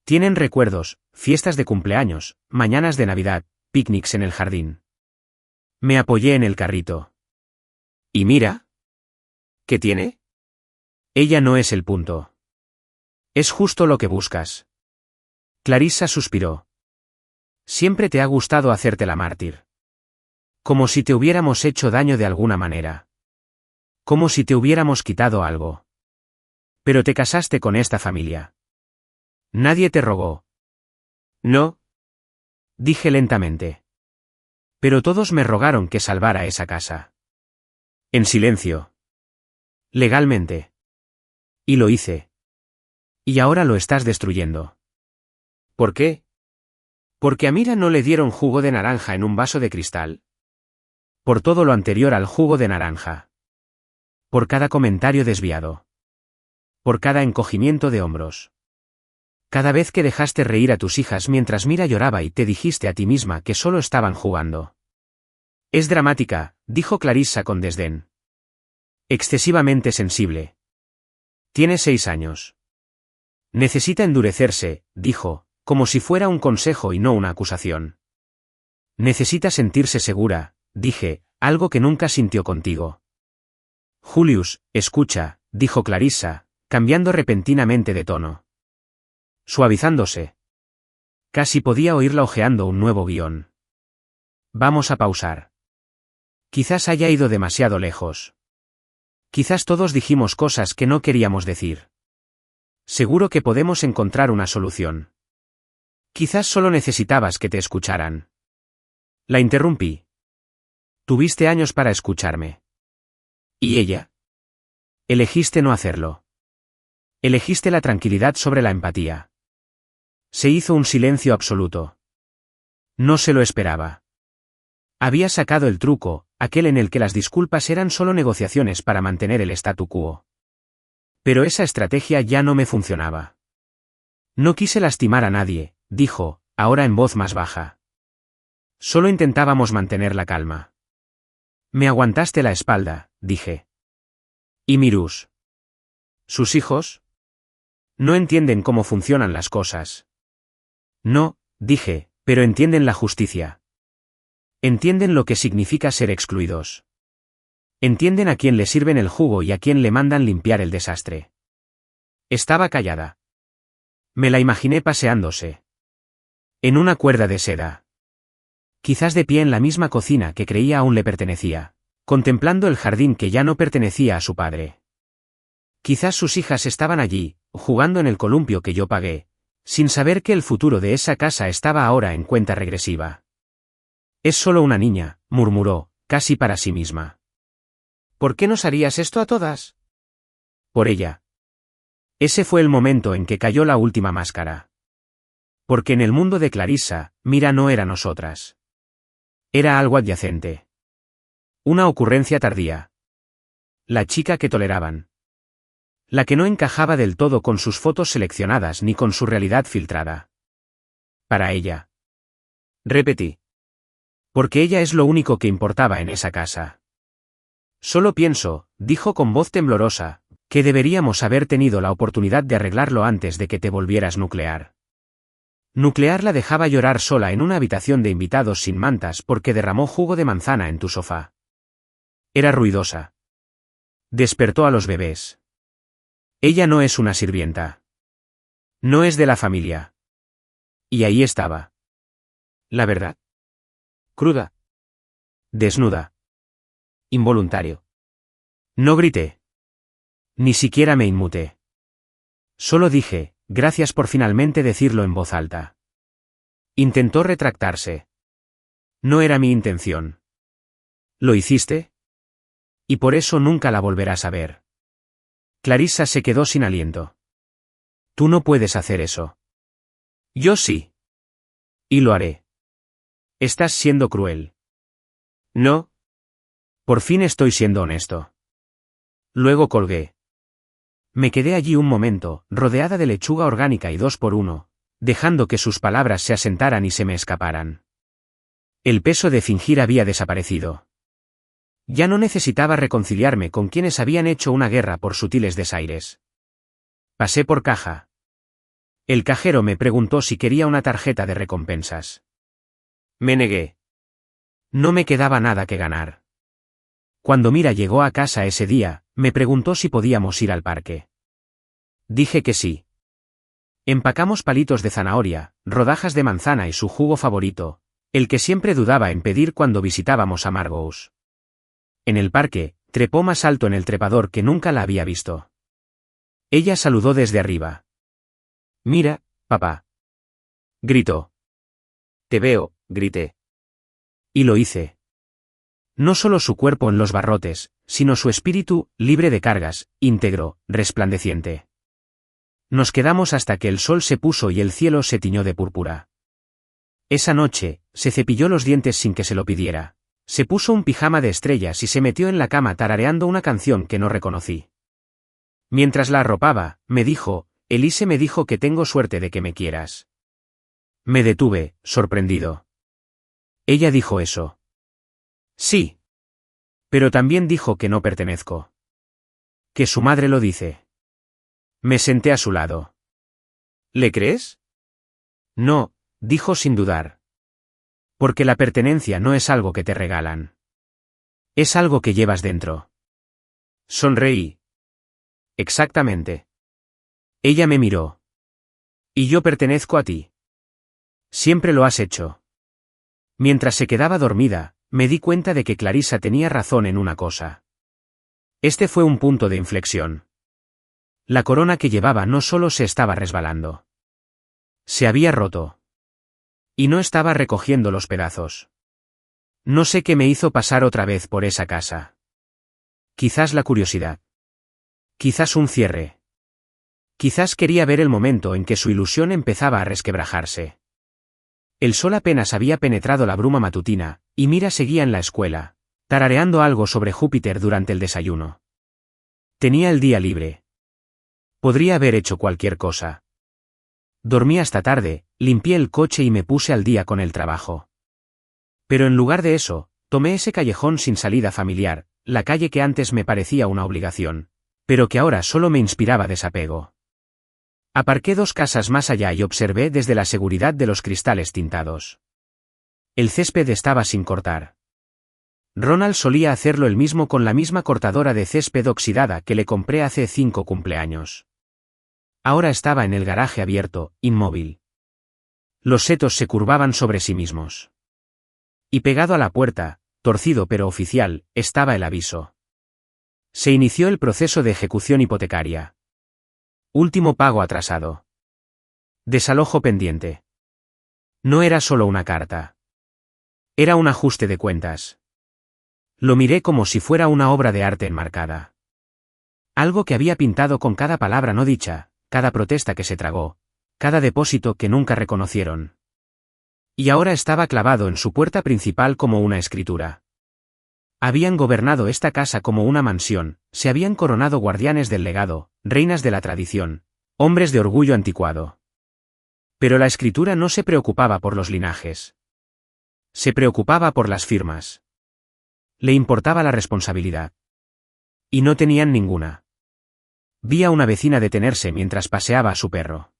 Tienen recuerdos, fiestas de cumpleaños, mañanas de Navidad, picnics en el jardín. Me apoyé en el carrito. ¿Y Mira? ¿Qué tiene? Ella no es el punto. Es justo lo que buscas. Clarissa suspiró. Siempre te ha gustado hacerte la mártir. Como si te hubiéramos hecho daño de alguna manera. Como si te hubiéramos quitado algo. Pero te casaste con esta familia. Nadie te rogó. No. Dije lentamente. Pero todos me rogaron que salvara esa casa. En silencio. Legalmente. Y lo hice. Y ahora lo estás destruyendo. ¿Por qué? ¿Porque a Mira no le dieron jugo de naranja en un vaso de cristal? Por todo lo anterior al jugo de naranja. Por cada comentario desviado. Por cada encogimiento de hombros. Cada vez que dejaste reír a tus hijas mientras Mira lloraba y te dijiste a ti misma que solo estaban jugando. Es dramática, dijo Clarissa con desdén. Excesivamente sensible. Tiene 6 años. Necesita endurecerse, dijo, como si fuera un consejo y no una acusación. Necesita sentirse segura, dije, algo que nunca sintió contigo. Julius, escucha, dijo Clarissa, cambiando repentinamente de tono. suavizándose. Casi podía oírla hojeando un nuevo guión. Vamos a pausar. Quizás haya ido demasiado lejos. Quizás todos dijimos cosas que no queríamos decir. Seguro que podemos encontrar una solución. Quizás solo necesitabas que te escucharan. La interrumpí. Tuviste años para escucharme. ¿Y ella? Elegiste no hacerlo. Elegiste la tranquilidad sobre la empatía. Se hizo un silencio absoluto. No se lo esperaba. Había sacado el truco, aquel en el que las disculpas eran solo negociaciones para mantener el statu quo. Pero esa estrategia ya no me funcionaba. No quise lastimar a nadie, dijo, ahora en voz más baja. Solo intentábamos mantener la calma. Me aguantaste la espalda, dije. ¿Y Mirus? ¿Sus hijos? No entienden cómo funcionan las cosas. No, dije, pero entienden la justicia. Entienden lo que significa ser excluidos. Entienden a quién le sirven el jugo y a quién le mandan limpiar el desastre. Estaba callada. Me la imaginé paseándose. En una cuerda de seda. Quizás de pie en la misma cocina que creía aún le pertenecía, contemplando el jardín que ya no pertenecía a su padre. Quizás sus hijas estaban allí, jugando en el columpio que yo pagué, sin saber que el futuro de esa casa estaba ahora en cuenta regresiva. Es solo una niña, murmuró, casi para sí misma. ¿Por qué nos harías esto a todas? Por ella. Ese fue el momento en que cayó la última máscara. Porque en el mundo de Clarissa, Mira no era nosotras. Era algo adyacente. Una ocurrencia tardía. La chica que toleraban. La que no encajaba del todo con sus fotos seleccionadas ni con su realidad filtrada. Para ella. Repetí. Porque ella es lo único que importaba en esa casa. Solo pienso, dijo con voz temblorosa, que deberíamos haber tenido la oportunidad de arreglarlo antes de que te volvieras nuclear. Nuclear la dejaba llorar sola en una habitación de invitados sin mantas porque derramó jugo de manzana en tu sofá. Era ruidosa. Despertó a los bebés. Ella no es una sirvienta. No es de la familia. Y ahí estaba. La verdad. Cruda. Desnuda. Involuntario. No grité. Ni siquiera me inmuté. Solo dije, gracias por finalmente decirlo en voz alta. Intentó retractarse. No era mi intención. ¿Lo hiciste? Y por eso nunca la volverás a ver. Clarissa se quedó sin aliento. Tú no puedes hacer eso. Yo sí. Y lo haré. Estás siendo cruel. No. Por fin estoy siendo honesto. Luego colgué. Me quedé allí un momento, rodeada de lechuga orgánica y 2x1, dejando que sus palabras se asentaran y se me escaparan. El peso de fingir había desaparecido. Ya no necesitaba reconciliarme con quienes habían hecho una guerra por sutiles desaires. Pasé por caja. El cajero me preguntó si quería una tarjeta de recompensas. Me negué. No me quedaba nada que ganar. Cuando Mira llegó a casa ese día, me preguntó si podíamos ir al parque. Dije que sí. Empacamos palitos de zanahoria, rodajas de manzana y su jugo favorito, el que siempre dudaba en pedir cuando visitábamos a Margaux. En el parque, trepó más alto en el trepador que nunca la había visto. Ella saludó desde arriba. Mira, papá. Gritó. Te veo, grité. Y lo hice. No solo su cuerpo en los barrotes, sino su espíritu, libre de cargas, íntegro, resplandeciente. Nos quedamos hasta que el sol se puso y el cielo se tiñó de púrpura. Esa noche, se cepilló los dientes sin que se lo pidiera. Se puso un pijama de estrellas y se metió en la cama tarareando una canción que no reconocí. Mientras la arropaba, me dijo, Elise me dijo que tengo suerte de que me quieras. Me detuve, sorprendido. Ella dijo eso. Sí. Pero también dijo que no pertenezco. Que su madre lo dice. Me senté a su lado. ¿Le crees? No, dijo sin dudar. Porque la pertenencia no es algo que te regalan. Es algo que llevas dentro. Sonreí. Exactamente. Ella me miró. Y yo pertenezco a ti. Siempre lo has hecho. Mientras se quedaba dormida, me di cuenta de que Clarissa tenía razón en una cosa. Este fue un punto de inflexión. La corona que llevaba no solo se estaba resbalando. Se había roto. Y no estaba recogiendo los pedazos. No sé qué me hizo pasar otra vez por esa casa. Quizás la curiosidad. Quizás un cierre. Quizás quería ver el momento en que su ilusión empezaba a resquebrajarse. El sol apenas había penetrado la bruma matutina, y Mira seguía en la escuela, tarareando algo sobre Júpiter durante el desayuno. Tenía el día libre. Podría haber hecho cualquier cosa. Dormí hasta tarde, limpié el coche y me puse al día con el trabajo. Pero en lugar de eso, tomé ese callejón sin salida familiar, la calle que antes me parecía una obligación, pero que ahora solo me inspiraba desapego. Aparqué 2 casas más allá y observé desde la seguridad de los cristales tintados. El césped estaba sin cortar. Ronald solía hacerlo él mismo con la misma cortadora de césped oxidada que le compré hace 5 cumpleaños. Ahora estaba en el garaje abierto, inmóvil. Los setos se curvaban sobre sí mismos. Y pegado a la puerta, torcido pero oficial, estaba el aviso. Se inició el proceso de ejecución hipotecaria. Último pago atrasado. Desalojo pendiente. No era solo una carta. Era un ajuste de cuentas. Lo miré como si fuera una obra de arte enmarcada. Algo que había pintado con cada palabra no dicha, cada protesta que se tragó, cada depósito que nunca reconocieron. Y ahora estaba clavado en su puerta principal como una escritura. Habían gobernado esta casa como una mansión, se habían coronado guardianes del legado, reinas de la tradición, hombres de orgullo anticuado. Pero la escritura no se preocupaba por los linajes. Se preocupaba por las firmas. Le importaba la responsabilidad. Y no tenían ninguna. Vi a una vecina detenerse mientras paseaba a su perro.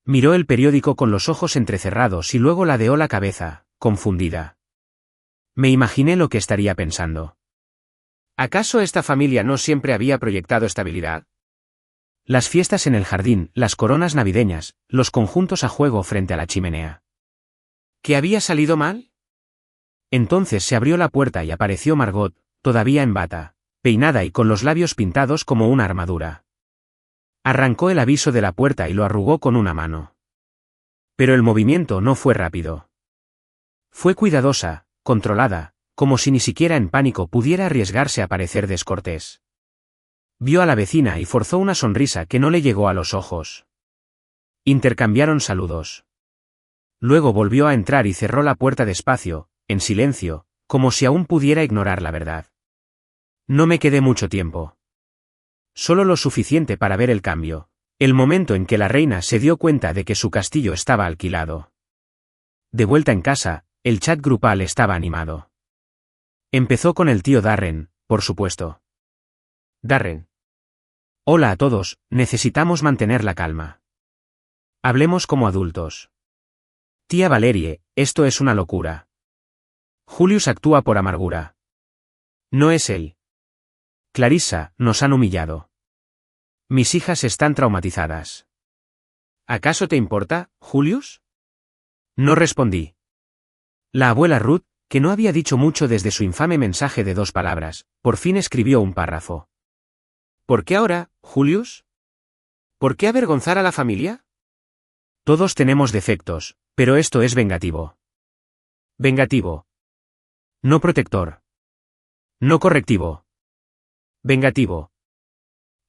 Miró el periódico con los ojos entrecerrados y luego ladeó la cabeza, confundida. Me imaginé lo que estaría pensando. ¿Acaso esta familia no siempre había proyectado estabilidad? Las fiestas en el jardín, las coronas navideñas, los conjuntos a juego frente a la chimenea. ¿Qué había salido mal? Entonces se abrió la puerta y apareció Margot, todavía en bata, peinada y con los labios pintados como una armadura. Arrancó el aviso de la puerta y lo arrugó con una mano. Pero el movimiento no fue rápido. Fue cuidadosa, controlada, como si ni siquiera en pánico pudiera arriesgarse a parecer descortés. Vio a la vecina y forzó una sonrisa que no le llegó a los ojos. Intercambiaron saludos. Luego volvió a entrar y cerró la puerta despacio, en silencio, como si aún pudiera ignorar la verdad. No me quedé mucho tiempo. Solo lo suficiente para ver el cambio, el momento en que la reina se dio cuenta de que su castillo estaba alquilado. De vuelta en casa, el chat grupal estaba animado. Empezó con el tío Darren, por supuesto. Darren. Hola a todos, necesitamos mantener la calma. Hablemos como adultos. Tía Valerie, esto es una locura. Julius actúa por amargura. No es él. Clarissa, nos han humillado. Mis hijas están traumatizadas. ¿Acaso te importa, Julius? No respondí. La abuela Ruth, que no había dicho mucho desde su infame mensaje de 2 palabras, por fin escribió un párrafo. ¿Por qué ahora, Julius? ¿Por qué avergonzar a la familia? Todos tenemos defectos, pero esto es vengativo. Vengativo. No protector. No correctivo. Vengativo.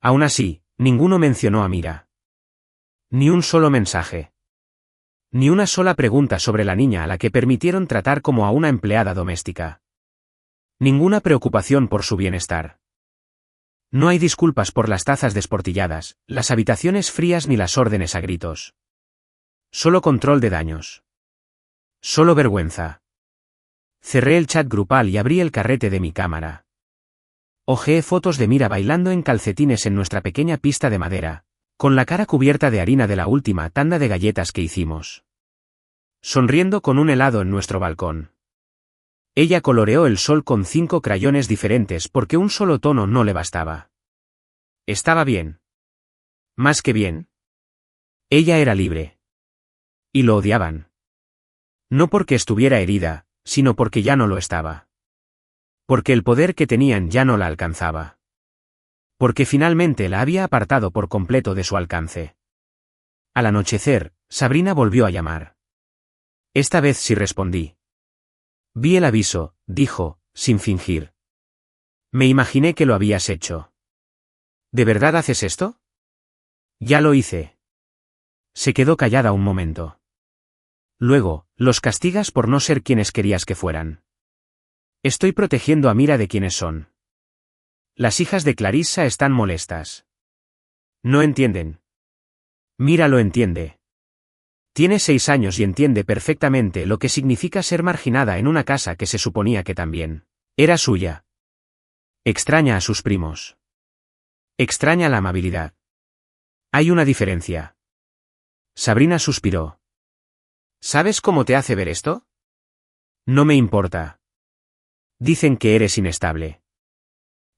Aún así, ninguno mencionó a Mira. Ni un solo mensaje. Ni una sola pregunta sobre la niña a la que permitieron tratar como a una empleada doméstica. Ninguna preocupación por su bienestar. No hay disculpas por las tazas desportilladas, las habitaciones frías ni las órdenes a gritos. Solo control de daños. Solo vergüenza. Cerré el chat grupal y abrí el carrete de mi cámara. Hojeé fotos de Mira bailando en calcetines en nuestra pequeña pista de madera, con la cara cubierta de harina de la última tanda de galletas que hicimos. Sonriendo con un helado en nuestro balcón. Ella coloreó el sol con 5 crayones diferentes porque un solo tono no le bastaba. Estaba bien. Más que bien. Ella era libre. Y lo odiaban. No porque estuviera herida, sino porque ya no lo estaba. Porque el poder que tenían ya no la alcanzaba. Porque finalmente la había apartado por completo de su alcance. Al anochecer, Sabrina volvió a llamar. Esta vez sí respondí. Vi el aviso, dijo, sin fingir. Me imaginé que lo habías hecho. ¿De verdad haces esto? Ya lo hice. Se quedó callada un momento. Luego, los castigas por no ser quienes querías que fueran. Estoy protegiendo a Mira de quienes son. Las hijas de Clarissa están molestas. No entienden. Mira lo entiende. Tiene 6 años y entiende perfectamente lo que significa ser marginada en una casa que se suponía que también era suya. Extraña a sus primos. Extraña la amabilidad. Hay una diferencia. Sabrina suspiró. ¿Sabes cómo te hace ver esto? No me importa. Dicen que eres inestable.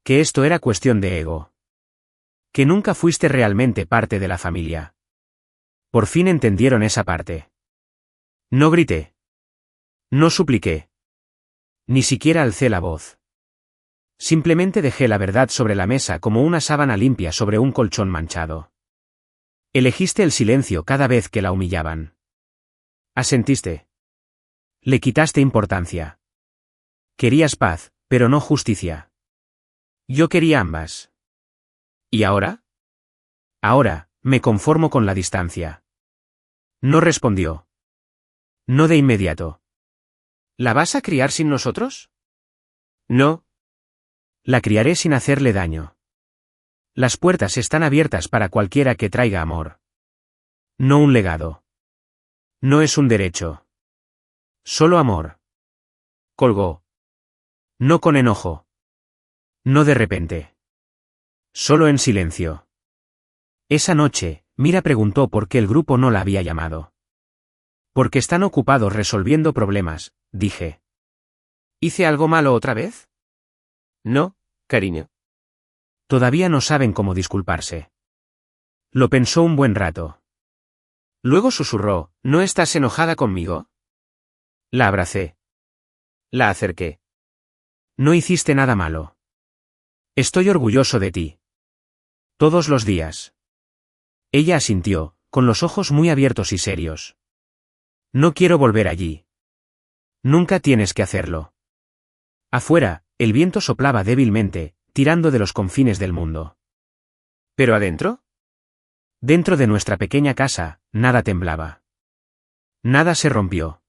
Que esto era cuestión de ego. Que nunca fuiste realmente parte de la familia. Por fin entendieron esa parte. No grité. No supliqué. Ni siquiera alcé la voz. Simplemente dejé la verdad sobre la mesa como una sábana limpia sobre un colchón manchado. Elegiste el silencio cada vez que la humillaban. Asentiste. Le quitaste importancia. Querías paz, pero no justicia. Yo quería ambas. ¿Y ahora? Ahora, me conformo con la distancia. No respondió. No de inmediato. ¿La vas a criar sin nosotros? No. La criaré sin hacerle daño. Las puertas están abiertas para cualquiera que traiga amor. No un legado. No es un derecho. Solo amor. Colgó. No con enojo. No de repente. Solo en silencio. Esa noche, Mira preguntó por qué el grupo no la había llamado. Porque están ocupados resolviendo problemas, dije. ¿Hice algo malo otra vez? No, cariño. Todavía no saben cómo disculparse. Lo pensó un buen rato. Luego susurró, ¿no estás enojada conmigo? La abracé. La acerqué. No hiciste nada malo. Estoy orgulloso de ti. Todos los días. Ella asintió, con los ojos muy abiertos y serios. No quiero volver allí. Nunca tienes que hacerlo. Afuera, el viento soplaba débilmente, tirando de los confines del mundo. ¿Pero adentro? Dentro de nuestra pequeña casa, nada temblaba. Nada se rompió.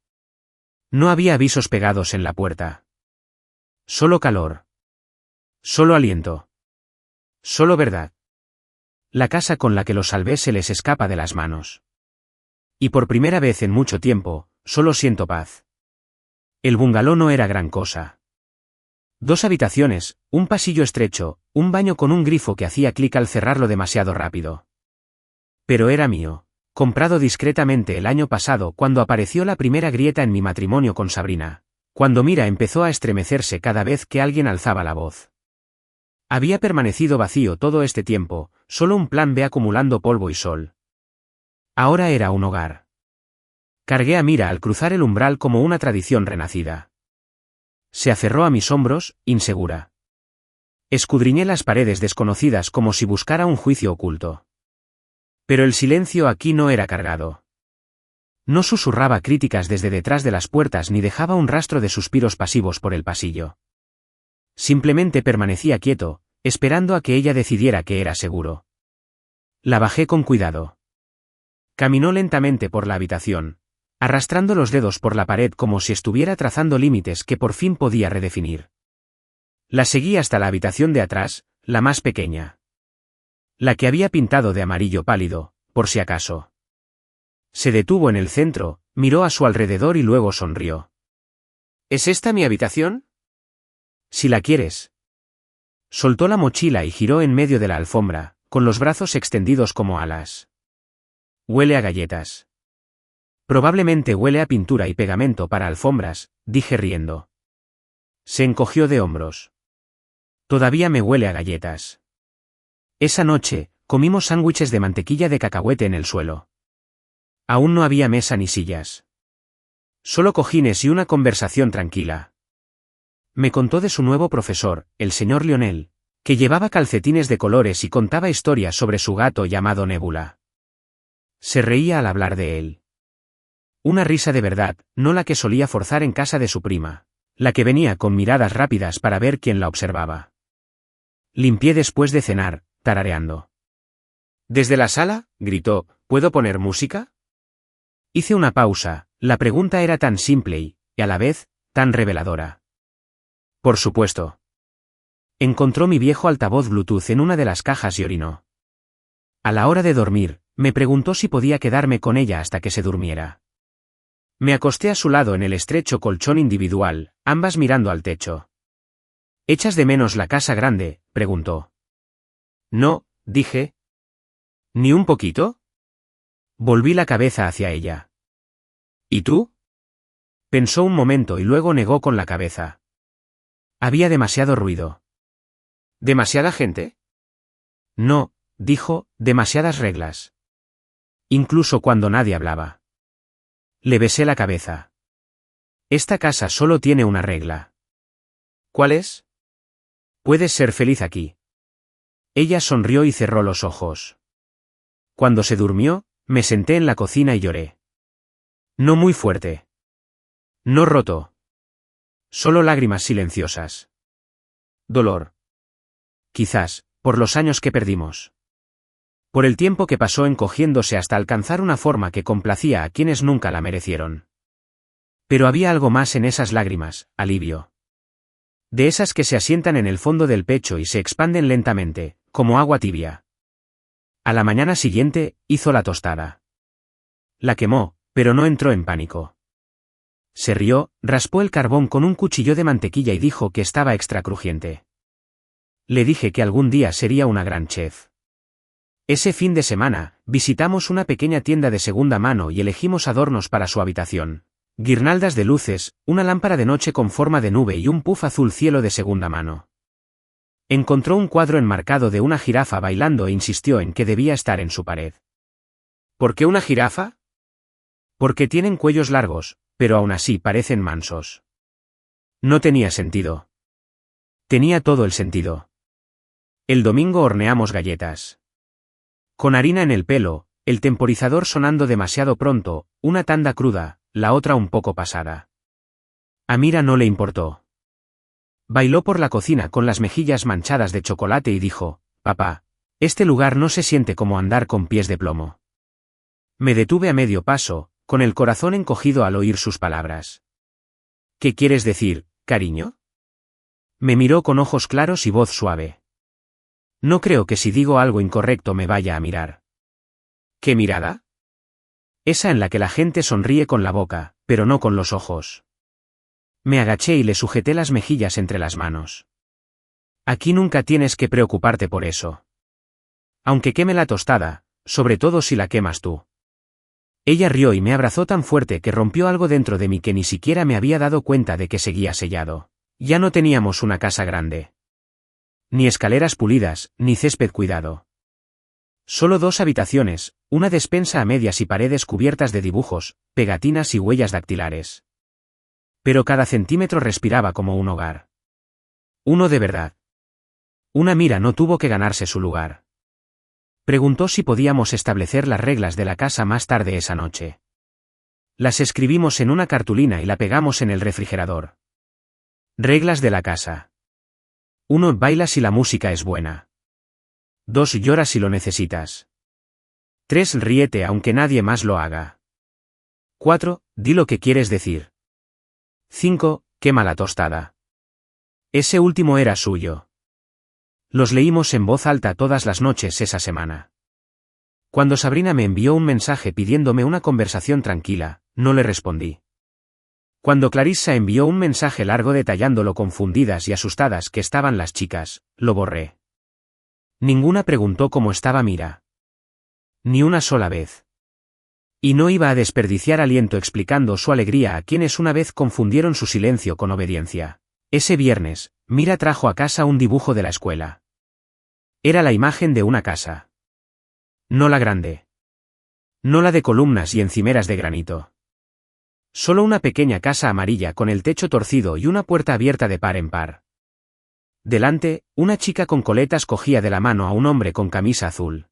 No había avisos pegados en la puerta. Solo calor. Solo aliento. Solo verdad. La casa con la que los salvé se les escapa de las manos. Y por primera vez en mucho tiempo, solo siento paz. El bungalow no era gran cosa. 2 habitaciones, un pasillo estrecho, un baño con un grifo que hacía clic al cerrarlo demasiado rápido. Pero era mío, comprado discretamente el año pasado cuando apareció la primera grieta en mi matrimonio con Sabrina, cuando Mira empezó a estremecerse cada vez que alguien alzaba la voz. Había permanecido vacío todo este tiempo, solo un plan B acumulando polvo y sol. Ahora era un hogar. Cargué a Mira al cruzar el umbral como una tradición renacida. Se aferró a mis hombros, insegura. Escudriñé las paredes desconocidas como si buscara un juicio oculto. Pero el silencio aquí no era cargado. No susurraba críticas desde detrás de las puertas ni dejaba un rastro de suspiros pasivos por el pasillo. Simplemente permanecía quieto, esperando a que ella decidiera que era seguro. La bajé con cuidado. Caminó lentamente por la habitación, arrastrando los dedos por la pared como si estuviera trazando límites que por fin podía redefinir. La seguí hasta la habitación de atrás, la más pequeña. La que había pintado de amarillo pálido, por si acaso. Se detuvo en el centro, miró a su alrededor y luego sonrió. ¿Es esta mi habitación? Si la quieres. Soltó la mochila y giró en medio de la alfombra, con los brazos extendidos como alas. Huele a galletas. Probablemente huele a pintura y pegamento para alfombras, dije riendo. Se encogió de hombros. Todavía me huele a galletas. Esa noche, comimos sándwiches de mantequilla de cacahuete en el suelo. Aún no había mesa ni sillas. Solo cojines y una conversación tranquila. Me contó de su nuevo profesor, el señor Lionel, que llevaba calcetines de colores y contaba historias sobre su gato llamado Nébula. Se reía al hablar de él. Una risa de verdad, no la que solía forzar en casa de su prima, la que venía con miradas rápidas para ver quién la observaba. Limpié después de cenar, tarareando. Desde la sala, gritó, ¿puedo poner música? Hice una pausa, la pregunta era tan simple y, a la vez, tan reveladora. Por supuesto. Encontró mi viejo altavoz Bluetooth en una de las cajas y orinó. A la hora de dormir, me preguntó si podía quedarme con ella hasta que se durmiera. Me acosté a su lado en el estrecho colchón individual, ambas mirando al techo. ¿Echas de menos la casa grande?, preguntó. No, dije. ¿Ni un poquito? Volví la cabeza hacia ella. ¿Y tú? Pensó un momento y luego negó con la cabeza. Había demasiado ruido. ¿Demasiada gente? No, dijo, demasiadas reglas. Incluso cuando nadie hablaba. Le besé la cabeza. Esta casa solo tiene una regla. ¿Cuál es? Puedes ser feliz aquí. Ella sonrió y cerró los ojos. Cuando se durmió, me senté en la cocina y lloré. No muy fuerte. No roto. Solo lágrimas silenciosas. Dolor. Quizás, por los años que perdimos. Por el tiempo que pasó encogiéndose hasta alcanzar una forma que complacía a quienes nunca la merecieron. Pero había algo más en esas lágrimas, alivio. De esas que se asientan en el fondo del pecho y se expanden lentamente, como agua tibia. A la mañana siguiente, hizo la tostada. La quemó, pero no entró en pánico. Se rió, raspó el carbón con un cuchillo de mantequilla y dijo que estaba extra crujiente. Le dije que algún día sería una gran chef. Ese fin de semana, visitamos una pequeña tienda de segunda mano y elegimos adornos para su habitación. Guirnaldas de luces, una lámpara de noche con forma de nube y un puff azul cielo de segunda mano. Encontró un cuadro enmarcado de una jirafa bailando e insistió en que debía estar en su pared. ¿Por qué una jirafa? Porque tienen cuellos largos, pero aún así parecen mansos. No tenía sentido. Tenía todo el sentido. El domingo horneamos galletas. Con harina en el pelo, el temporizador sonando demasiado pronto, una tanda cruda, la otra un poco pasada. A Mira no le importó. Bailó por la cocina con las mejillas manchadas de chocolate y dijo, «Papá, este lugar no se siente como andar con pies de plomo». Me detuve a medio paso, con el corazón encogido al oír sus palabras. «¿Qué quieres decir, cariño?» Me miró con ojos claros y voz suave. No creo que si digo algo incorrecto me vaya a mirar. ¿Qué mirada? Esa en la que la gente sonríe con la boca, pero no con los ojos. Me agaché y le sujeté las mejillas entre las manos. Aquí nunca tienes que preocuparte por eso. Aunque queme la tostada, sobre todo si la quemas tú. Ella rió y me abrazó tan fuerte que rompió algo dentro de mí que ni siquiera me había dado cuenta de que seguía sellado. Ya no teníamos una casa grande. Ni escaleras pulidas, ni césped cuidado. Solo 2 habitaciones, una despensa a medias y paredes cubiertas de dibujos, pegatinas y huellas dactilares. Pero cada centímetro respiraba como un hogar. Uno de verdad. Una Mira no tuvo que ganarse su lugar. Preguntó si podíamos establecer las reglas de la casa más tarde esa noche. Las escribimos en una cartulina y la pegamos en el refrigerador. Reglas de la casa. 1. Baila si la música es buena. 2. Llora si lo necesitas. 3. Ríete aunque nadie más lo haga. 4. Di lo que quieres decir. 5. Quema la tostada. Ese último era suyo. Los leímos en voz alta todas las noches esa semana. Cuando Sabrina me envió un mensaje pidiéndome una conversación tranquila, no le respondí. Cuando Clarissa envió un mensaje largo detallando lo confundidas y asustadas que estaban las chicas, lo borré. Ninguna preguntó cómo estaba Mira. Ni una sola vez. Y no iba a desperdiciar aliento explicando su alegría a quienes una vez confundieron su silencio con obediencia. Ese viernes, Mira trajo a casa un dibujo de la escuela. Era la imagen de una casa. No la grande. No la de columnas y encimeras de granito. Solo una pequeña casa amarilla con el techo torcido y una puerta abierta de par en par. Delante, una chica con coletas cogía de la mano a un hombre con camisa azul.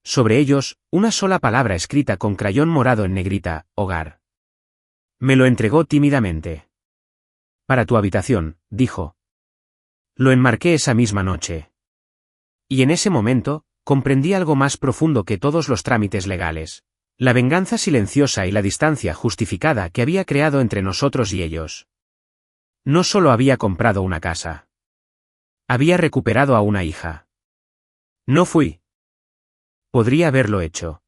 Sobre ellos, una sola palabra escrita con crayón morado en negrita: hogar. Me lo entregó tímidamente. Para tu habitación, dijo. Lo enmarqué esa misma noche. Y en ese momento, comprendí algo más profundo que todos los trámites legales. La venganza silenciosa y la distancia justificada que había creado entre nosotros y ellos. No solo había comprado una casa. Había recuperado a una hija. No fui. Podría haberlo hecho.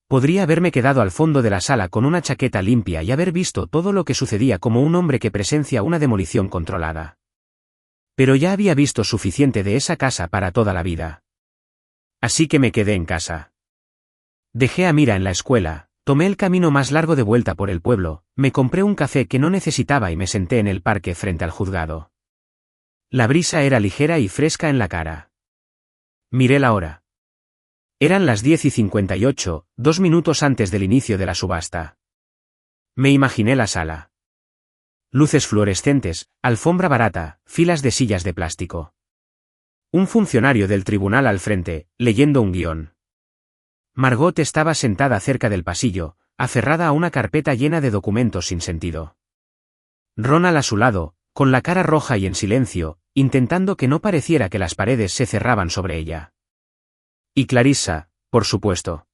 Podría haberme quedado al fondo de la sala con una chaqueta limpia y haber visto todo lo que sucedía como un hombre que presencia una demolición controlada. Pero ya había visto suficiente de esa casa para toda la vida. Así que me quedé en casa. Dejé a Mira en la escuela, tomé el camino más largo de vuelta por el pueblo, me compré un café que no necesitaba y me senté en el parque frente al juzgado. La brisa era ligera y fresca en la cara. Miré la hora. Eran las 10:58, 2 minutos antes del inicio de la subasta. Me imaginé la sala. Luces fluorescentes, alfombra barata, filas de sillas de plástico. Un funcionario del tribunal al frente, leyendo un guión. Margot estaba sentada cerca del pasillo, aferrada a una carpeta llena de documentos sin sentido. Ronald a su lado, con la cara roja y en silencio, intentando que no pareciera que las paredes se cerraban sobre ella. Y Clarissa, por supuesto.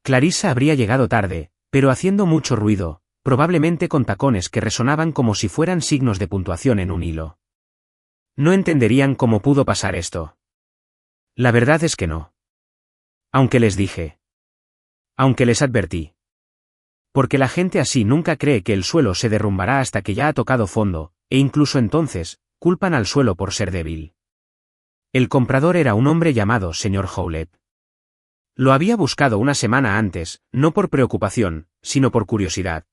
Clarissa habría llegado tarde, pero haciendo mucho ruido, probablemente con tacones que resonaban como si fueran signos de puntuación en un hilo. No entenderían cómo pudo pasar esto. La verdad es que no. Aunque les dije. Aunque les advertí. Porque la gente así nunca cree que el suelo se derrumbará hasta que ya ha tocado fondo, e incluso entonces, culpan al suelo por ser débil. El comprador era un hombre llamado señor Howlett. Lo había buscado una semana antes, no por preocupación, sino por curiosidad.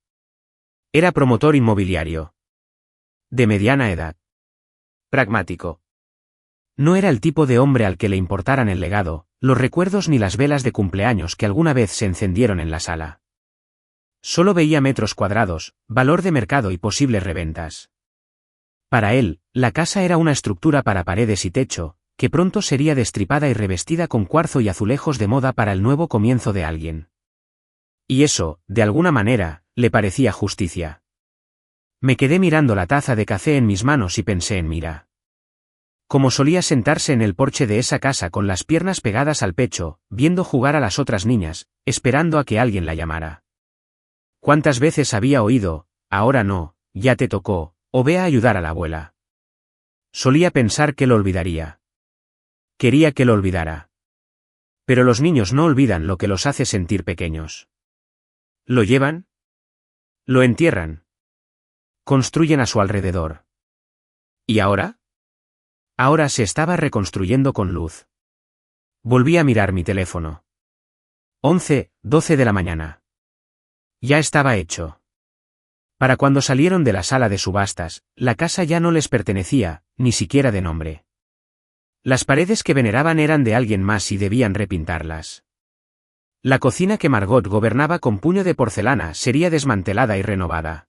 Era promotor inmobiliario. De mediana edad. Pragmático. No era el tipo de hombre al que le importaran el legado, los recuerdos ni las velas de cumpleaños que alguna vez se encendieron en la sala. Solo veía metros cuadrados, valor de mercado y posibles reventas. Para él, la casa era una estructura para paredes y techo, que pronto sería destripada y revestida con cuarzo y azulejos de moda para el nuevo comienzo de alguien. Y eso, de alguna manera, le parecía justicia. Me quedé mirando la taza de café en mis manos y pensé en Mira. Como solía sentarse en el porche de esa casa con las piernas pegadas al pecho, viendo jugar a las otras niñas, esperando a que alguien la llamara. ¿Cuántas veces había oído, ahora no, ya te tocó, o ve a ayudar a la abuela? Solía pensar que lo olvidaría. Quería que lo olvidara. Pero los niños no olvidan lo que los hace sentir pequeños. ¿Lo llevan? Lo entierran. Construyen a su alrededor. ¿Y ahora? Ahora se estaba reconstruyendo con luz. Volví a mirar mi teléfono. 11:12 de la mañana. Ya estaba hecho. Para cuando salieron de la sala de subastas, la casa ya no les pertenecía, ni siquiera de nombre. Las paredes que veneraban eran de alguien más y debían repintarlas. La cocina que Margot gobernaba con puño de porcelana sería desmantelada y renovada.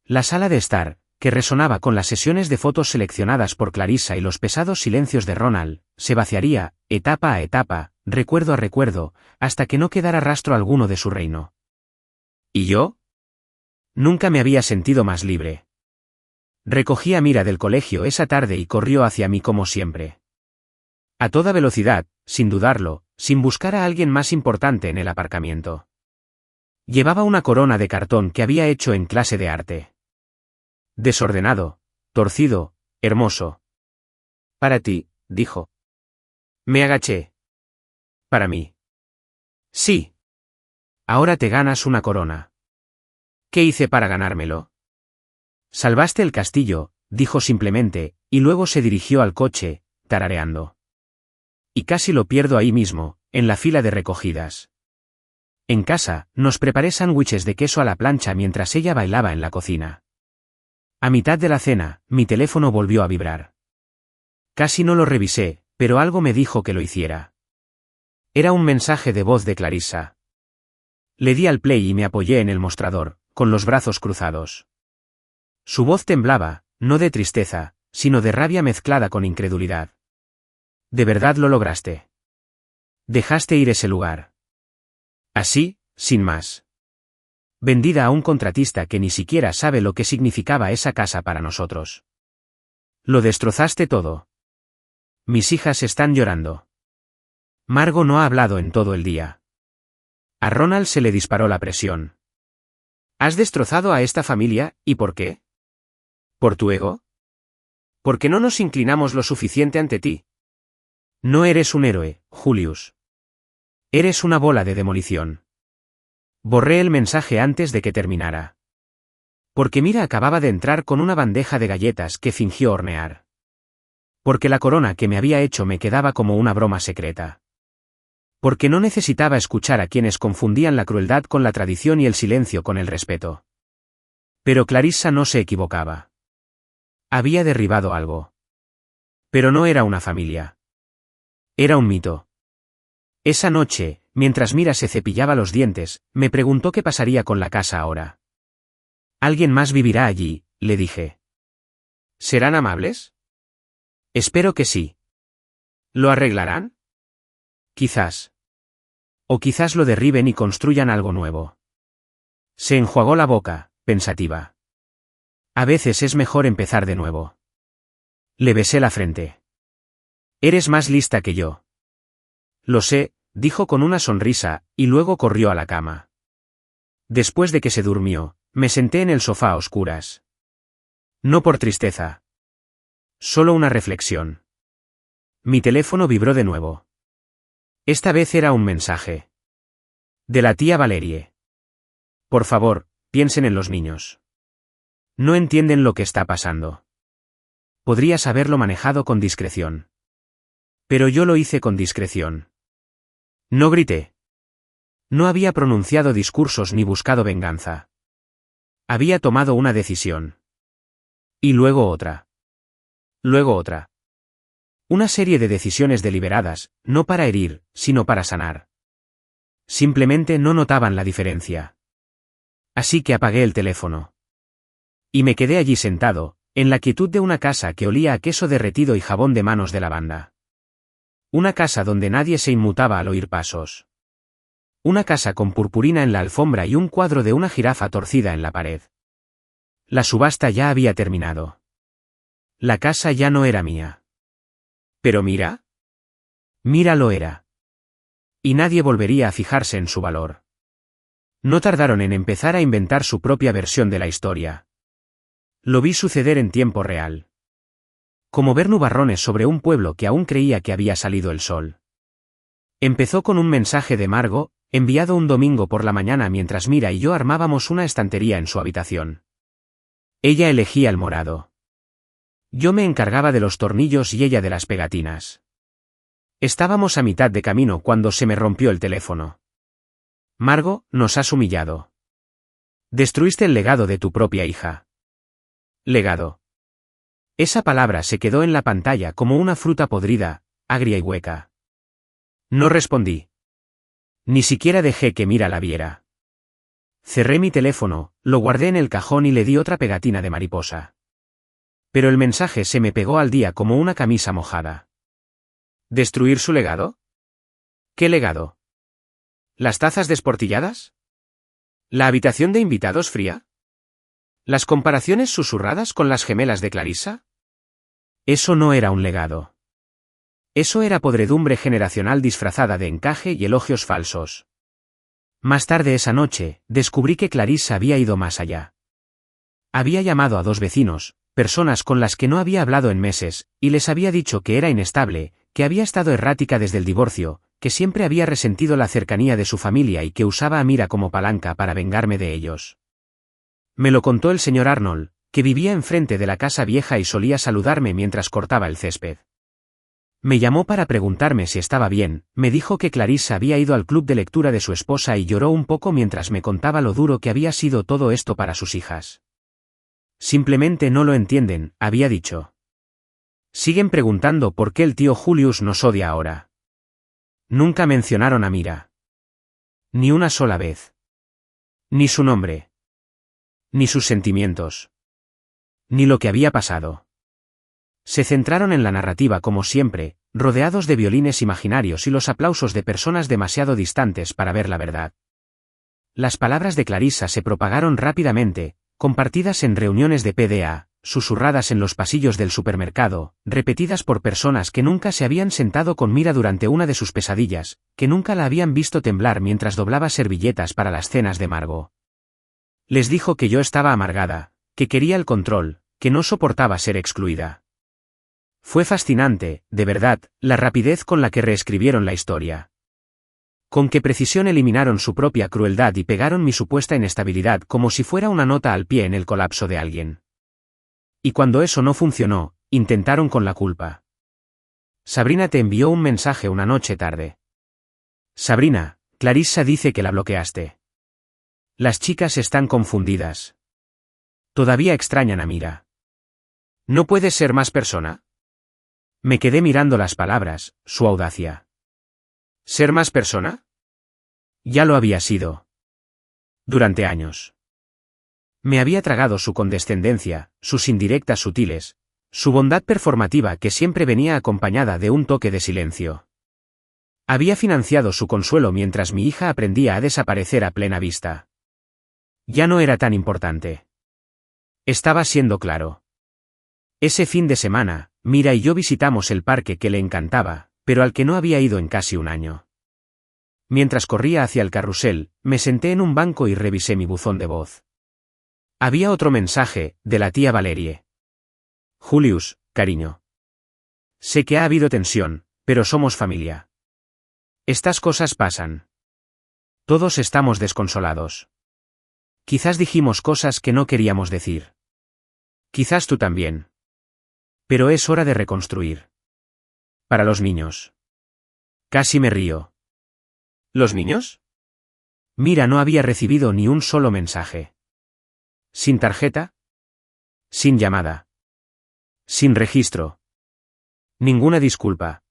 La sala de estar, que resonaba con las sesiones de fotos seleccionadas por Clarissa y los pesados silencios de Ronald, se vaciaría, etapa a etapa, recuerdo a recuerdo, hasta que no quedara rastro alguno de su reino. ¿Y yo? Nunca me había sentido más libre. Recogí a Mira del colegio esa tarde y corrió hacia mí como siempre. A toda velocidad, sin dudarlo, sin buscar a alguien más importante en el aparcamiento. Llevaba una corona de cartón que había hecho en clase de arte. Desordenado, torcido, hermoso. Para ti, dijo. Me agaché. Para mí. Sí. Ahora te ganas una corona. ¿Qué hice para ganármelo? Salvaste el castillo, dijo simplemente, y luego se dirigió al coche, tarareando. Y casi lo pierdo ahí mismo, en la fila de recogidas. En casa, nos preparé sándwiches de queso a la plancha mientras ella bailaba en la cocina. A mitad de la cena, mi teléfono volvió a vibrar. Casi no lo revisé, pero algo me dijo que lo hiciera. Era un mensaje de voz de Clarissa. Le di al play y me apoyé en el mostrador, con los brazos cruzados. Su voz temblaba, no de tristeza, sino de rabia mezclada con incredulidad. ¿De verdad lo lograste? Dejaste ir ese lugar. Así, sin más. Vendida a un contratista que ni siquiera sabe lo que significaba esa casa para nosotros. Lo destrozaste todo. Mis hijas están llorando. Margo no ha hablado en todo el día. A Ronald se le disparó la presión. ¿Has destrozado a esta familia, y por qué? ¿Por tu ego? ¿Por qué no nos inclinamos lo suficiente ante ti? No eres un héroe, Julius. Eres una bola de demolición. Borré el mensaje antes de que terminara. Porque Mira acababa de entrar con una bandeja de galletas que fingió hornear. Porque la corona que me había hecho me quedaba como una broma secreta. Porque no necesitaba escuchar a quienes confundían la crueldad con la tradición y el silencio con el respeto. Pero Clarissa no se equivocaba. Había derribado algo. Pero no era una familia. Era un mito. Esa noche, mientras Mira se cepillaba los dientes, me preguntó qué pasaría con la casa ahora. Alguien más vivirá allí, le dije. ¿Serán amables? Espero que sí. ¿Lo arreglarán? Quizás. O quizás lo derriben y construyan algo nuevo. Se enjuagó la boca, pensativa. A veces es mejor empezar de nuevo. Le besé la frente. Eres más lista que yo. Lo sé, dijo con una sonrisa, y luego corrió a la cama. Después de que se durmió, me senté en el sofá a oscuras. No por tristeza. Solo una reflexión. Mi teléfono vibró de nuevo. Esta vez era un mensaje. De la tía Valerie. Por favor, piensen en los niños. No entienden lo que está pasando. Podrías haberlo manejado con discreción. Pero yo lo hice con discreción. No grité. No había pronunciado discursos ni buscado venganza. Había tomado una decisión. Y luego otra. Luego otra. Una serie de decisiones deliberadas, no para herir, sino para sanar. Simplemente no notaban la diferencia. Así que apagué el teléfono. Y me quedé allí sentado, en la quietud de una casa que olía a queso derretido y jabón de manos de lavanda. Una casa donde nadie se inmutaba al oír pasos. Una casa con purpurina en la alfombra y un cuadro de una jirafa torcida en la pared. La subasta ya había terminado. La casa ya no era mía. Pero Mira. Mira lo era. Y nadie volvería a fijarse en su valor. No tardaron en empezar a inventar su propia versión de la historia. Lo vi suceder en tiempo real. Como ver nubarrones sobre un pueblo que aún creía que había salido el sol. Empezó con un mensaje de Margo, enviado un domingo por la mañana mientras Mira y yo armábamos una estantería en su habitación. Ella elegía el morado. Yo me encargaba de los tornillos y ella de las pegatinas. Estábamos a mitad de camino cuando se me rompió el teléfono. Margo, nos has humillado. Destruiste el legado de tu propia hija. Legado. Esa palabra se quedó en la pantalla como una fruta podrida, agria y hueca. No respondí. Ni siquiera dejé que Mira la viera. Cerré mi teléfono, lo guardé en el cajón y le di otra pegatina de mariposa. Pero el mensaje se me pegó al día como una camisa mojada. ¿Destruir su legado? ¿Qué legado? ¿Las tazas desportilladas? ¿La habitación de invitados fría? ¿Las comparaciones susurradas con las gemelas de Clarissa? Eso no era un legado. Eso era podredumbre generacional disfrazada de encaje y elogios falsos. Más tarde esa noche, descubrí que Clarissa había ido más allá. Había llamado a 2 vecinos, personas con las que no había hablado en meses, y les había dicho que era inestable, que había estado errática desde el divorcio, que siempre había resentido la cercanía de su familia y que usaba a Mira como palanca para vengarme de ellos. Me lo contó el señor Arnold, que vivía enfrente de la casa vieja y solía saludarme mientras cortaba el césped. Me llamó para preguntarme si estaba bien, me dijo que Clarissa había ido al club de lectura de su esposa y lloró un poco mientras me contaba lo duro que había sido todo esto para sus hijas. Simplemente no lo entienden, había dicho. Siguen preguntando por qué el tío Julius nos odia ahora. Nunca mencionaron a Mira. Ni una sola vez. Ni su nombre. Ni sus sentimientos. Ni lo que había pasado. Se centraron en la narrativa como siempre, rodeados de violines imaginarios y los aplausos de personas demasiado distantes para ver la verdad. Las palabras de Clarissa se propagaron rápidamente, compartidas en reuniones de PDA, susurradas en los pasillos del supermercado, repetidas por personas que nunca se habían sentado con Mira durante una de sus pesadillas, que nunca la habían visto temblar mientras doblaba servilletas para las cenas de Margot. Les dijo que yo estaba amargada, que quería el control, que no soportaba ser excluida. Fue fascinante, de verdad, la rapidez con la que reescribieron la historia. Con qué precisión eliminaron su propia crueldad y pegaron mi supuesta inestabilidad como si fuera una nota al pie en el colapso de alguien. Y cuando eso no funcionó, intentaron con la culpa. Sabrina te envió un mensaje una noche tarde. Sabrina, Clarissa dice que la bloqueaste. Las chicas están confundidas. Todavía extrañan a Mira. ¿No puedes ser más persona? Me quedé mirando las palabras, su audacia. ¿Ser más persona? Ya lo había sido. Durante años. Me había tragado su condescendencia, sus indirectas sutiles, su bondad performativa que siempre venía acompañada de un toque de silencio. Había financiado su consuelo mientras mi hija aprendía a desaparecer a plena vista. Ya no era tan importante. Estaba siendo claro. Ese fin de semana, Mira y yo visitamos el parque que le encantaba, pero al que no había ido en casi un año. Mientras corría hacia el carrusel, me senté en un banco y revisé mi buzón de voz. Había otro mensaje, de la tía Valerie. Julius, cariño. Sé que ha habido tensión, pero somos familia. Estas cosas pasan. Todos estamos desconsolados. Quizás dijimos cosas que no queríamos decir. Quizás tú también. Pero es hora de reconstruir. Para los niños. Casi me río. ¿Los niños? Mira, no había recibido ni un solo mensaje. ¿Sin tarjeta? Sin llamada. Sin registro. Ninguna disculpa.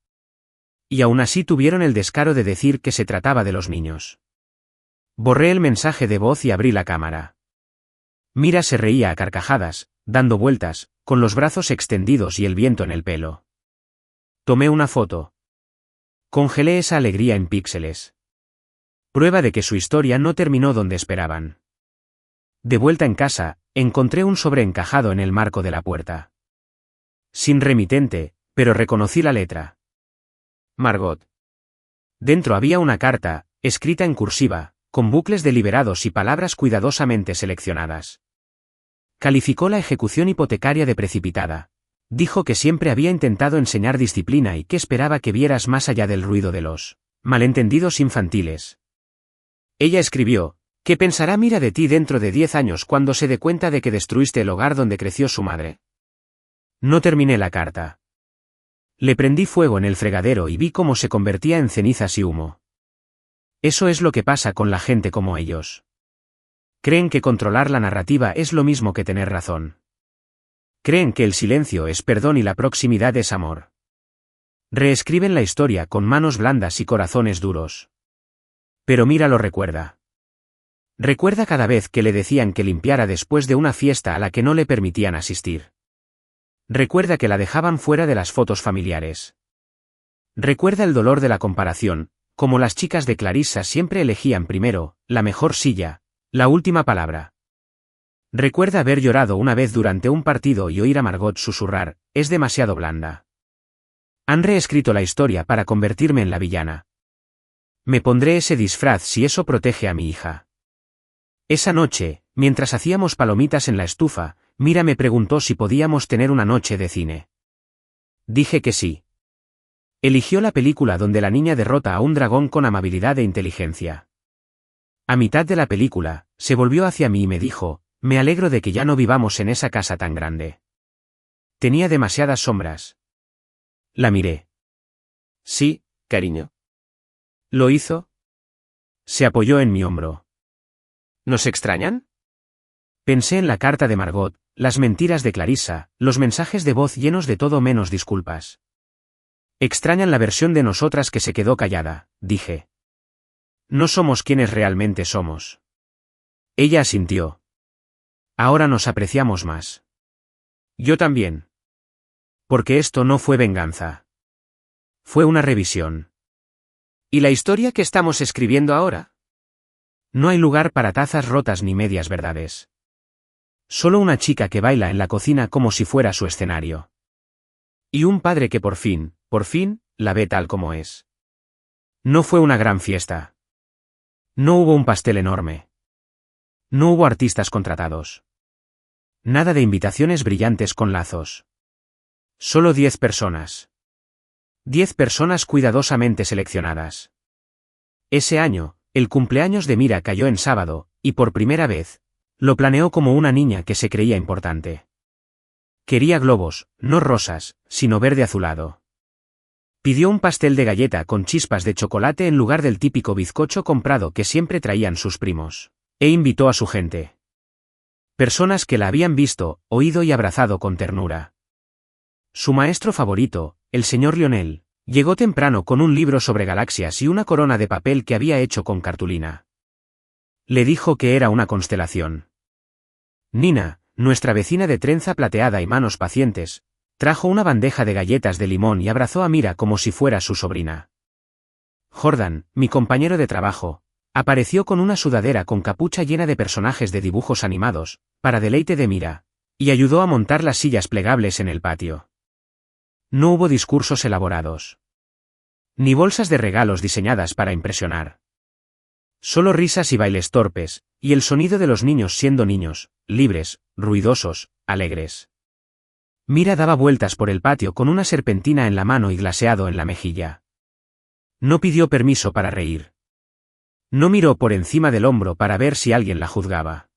Y aún así tuvieron el descaro de decir que se trataba de los niños. Borré el mensaje de voz y abrí la cámara. Mira se reía a carcajadas, dando vueltas, con los brazos extendidos y el viento en el pelo. Tomé una foto. Congelé esa alegría en píxeles. Prueba de que su historia no terminó donde esperaban. De vuelta en casa, encontré un sobre encajado en el marco de la puerta. Sin remitente, pero reconocí la letra. Margot. Dentro había una carta, escrita en cursiva, con bucles deliberados y palabras cuidadosamente seleccionadas. Calificó la ejecución hipotecaria de precipitada. Dijo que siempre había intentado enseñar disciplina y que esperaba que vieras más allá del ruido de los malentendidos infantiles. Ella escribió: ¿qué pensará Mira de ti dentro de 10 años cuando se dé cuenta de que destruiste el hogar donde creció su madre? No terminé la carta. Le prendí fuego en el fregadero y vi cómo se convertía en cenizas y humo. Eso es lo que pasa con la gente como ellos. Creen que controlar la narrativa es lo mismo que tener razón. Creen que el silencio es perdón y la proximidad es amor. Reescriben la historia con manos blandas y corazones duros. Pero Mira lo recuerda. Recuerda cada vez que le decían que limpiara después de una fiesta a la que no le permitían asistir. Recuerda que la dejaban fuera de las fotos familiares. Recuerda el dolor de la comparación, como las chicas de Clarissa siempre elegían primero, la mejor silla, la última palabra. Recuerda haber llorado una vez durante un partido y oír a Margot susurrar: es demasiado blanda. Han reescrito la historia para convertirme en la villana. Me pondré ese disfraz si eso protege a mi hija. Esa noche, mientras hacíamos palomitas en la estufa, Mira me preguntó si podíamos tener una noche de cine. Dije que sí. Eligió la película donde la niña derrota a un dragón con amabilidad e inteligencia. A mitad de la película, se volvió hacia mí y me dijo: me alegro de que ya no vivamos en esa casa tan grande. Tenía demasiadas sombras. La miré. Sí, cariño. ¿Lo hizo? Se apoyó en mi hombro. ¿Nos extrañan? Pensé en la carta de Margot, las mentiras de Clarissa, los mensajes de voz llenos de todo menos disculpas. Extrañan la versión de nosotras que se quedó callada, dije. No somos quienes realmente somos. Ella asintió. Ahora nos apreciamos más. Yo también. Porque esto no fue venganza. Fue una revisión. ¿Y la historia que estamos escribiendo ahora? No hay lugar para tazas rotas ni medias verdades. Solo una chica que baila en la cocina como si fuera su escenario. Y un padre que por fin, la ve tal como es. No fue una gran fiesta. No hubo un pastel enorme. No hubo artistas contratados. Nada de invitaciones brillantes con lazos. Solo 10 personas. 10 personas cuidadosamente seleccionadas. Ese año, el cumpleaños de Mira cayó en sábado, y por primera vez, lo planeó como una niña que se creía importante. Quería globos, no rosas, sino verde azulado. Pidió un pastel de galleta con chispas de chocolate en lugar del típico bizcocho comprado que siempre traían sus primos. E invitó a su gente. Personas que la habían visto, oído y abrazado con ternura. Su maestro favorito, el señor Lionel, llegó temprano con un libro sobre galaxias y una corona de papel que había hecho con cartulina. Le dijo que era una constelación. Nina, nuestra vecina de trenza plateada y manos pacientes, trajo una bandeja de galletas de limón y abrazó a Mira como si fuera su sobrina. Jordan, mi compañero de trabajo, apareció con una sudadera con capucha llena de personajes de dibujos animados, para deleite de Mira, y ayudó a montar las sillas plegables en el patio. No hubo discursos elaborados. Ni bolsas de regalos diseñadas para impresionar. Solo risas y bailes torpes, y el sonido de los niños siendo niños, libres, ruidosos, alegres. Mira daba vueltas por el patio con una serpentina en la mano y glaseado en la mejilla. No pidió permiso para reír. No miró por encima del hombro para ver si alguien la juzgaba.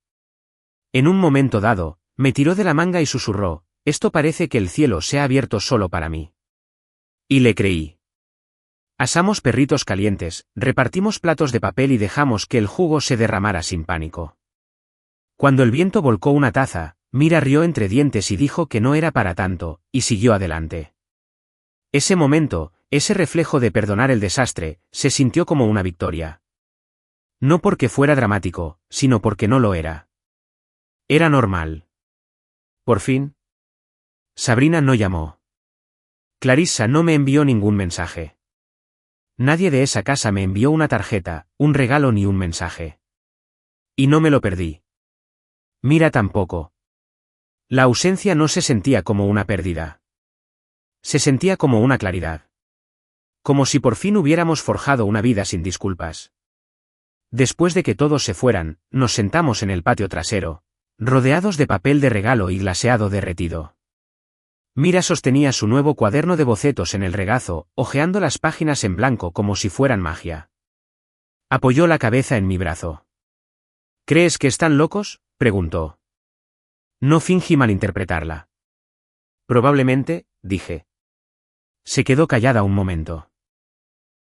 En un momento dado, me tiró de la manga y susurró, «Esto parece que el cielo se ha abierto solo para mí». Y le creí. Asamos perritos calientes, repartimos platos de papel y dejamos que el jugo se derramara sin pánico. Cuando el viento volcó una taza, Mira rió entre dientes y dijo que no era para tanto, y siguió adelante. Ese momento, ese reflejo de perdonar el desastre, se sintió como una victoria. No porque fuera dramático, sino porque no lo era. Era normal. Por fin. Sabrina no llamó. Clarissa no me envió ningún mensaje. Nadie de esa casa me envió una tarjeta, un regalo ni un mensaje. Y no me lo perdí. Mira tampoco. La ausencia no se sentía como una pérdida. Se sentía como una claridad. Como si por fin hubiéramos forjado una vida sin disculpas. Después de que todos se fueran, nos sentamos en el patio trasero, rodeados de papel de regalo y glaseado derretido. Mira sostenía su nuevo cuaderno de bocetos en el regazo, hojeando las páginas en blanco como si fueran magia. Apoyó la cabeza en mi brazo. ¿Crees que están locos?, preguntó. No fingí malinterpretarla. Probablemente, dije. Se quedó callada un momento.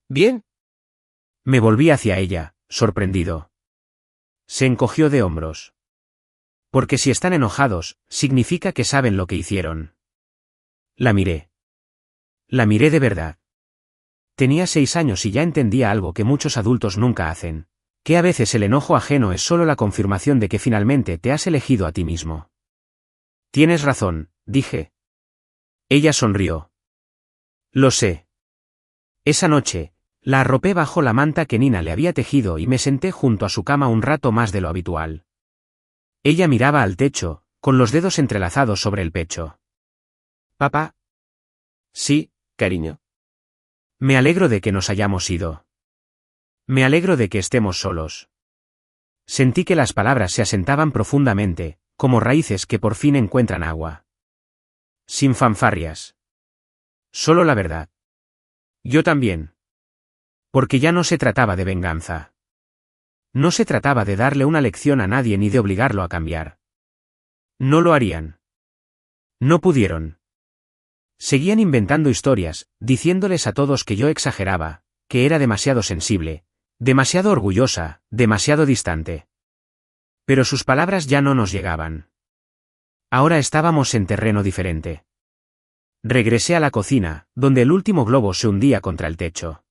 ¿Bien? Me volví hacia ella, sorprendido. Se encogió de hombros. Porque si están enojados, significa que saben lo que hicieron. La miré. La miré de verdad. Tenía 6 años y ya entendía algo que muchos adultos nunca hacen, que a veces el enojo ajeno es solo la confirmación de que finalmente te has elegido a ti mismo. Tienes razón, dije. Ella sonrió. Lo sé. Esa noche, la arropé bajo la manta que Nina le había tejido y me senté junto a su cama un rato más de lo habitual. Ella miraba al techo, con los dedos entrelazados sobre el pecho. ¿Papá? Sí, cariño. Me alegro de que nos hayamos ido. Me alegro de que estemos solos. Sentí que las palabras se asentaban profundamente, como raíces que por fin encuentran agua. Sin fanfarrias. Solo la verdad. Yo también. Porque ya no se trataba de venganza. No se trataba de darle una lección a nadie ni de obligarlo a cambiar. No lo harían. No pudieron. Seguían inventando historias, diciéndoles a todos que yo exageraba, que era demasiado sensible, demasiado orgullosa, demasiado distante. Pero sus palabras ya no nos llegaban. Ahora estábamos en terreno diferente. Regresé a la cocina, donde el último globo se hundía contra el techo.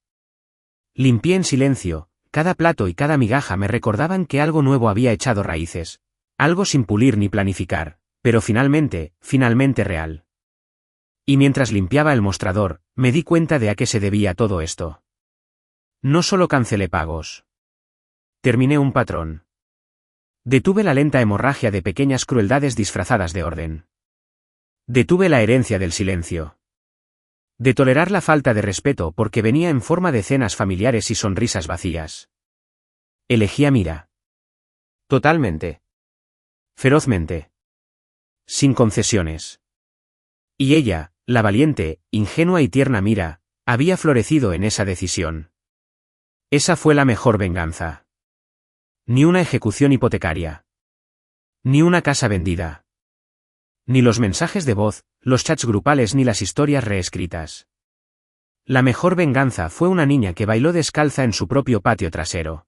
Limpié en silencio, cada plato y cada migaja me recordaban que algo nuevo había echado raíces, algo sin pulir ni planificar, pero finalmente real. Y mientras limpiaba el mostrador, me di cuenta de a qué se debía todo esto. No solo cancelé pagos. Terminé un patrón. Detuve la lenta hemorragia de pequeñas crueldades disfrazadas de orden. Detuve la herencia del silencio. De tolerar la falta de respeto porque venía en forma de cenas familiares y sonrisas vacías. Elegí a Mira. Totalmente. Ferozmente. Sin concesiones. Y ella, la valiente, ingenua y tierna Mira, había florecido en esa decisión. Esa fue la mejor venganza. Ni una ejecución hipotecaria. Ni una casa vendida. Ni los mensajes de voz, los chats grupales ni las historias reescritas. La mejor venganza fue una niña que bailó descalza en su propio patio trasero.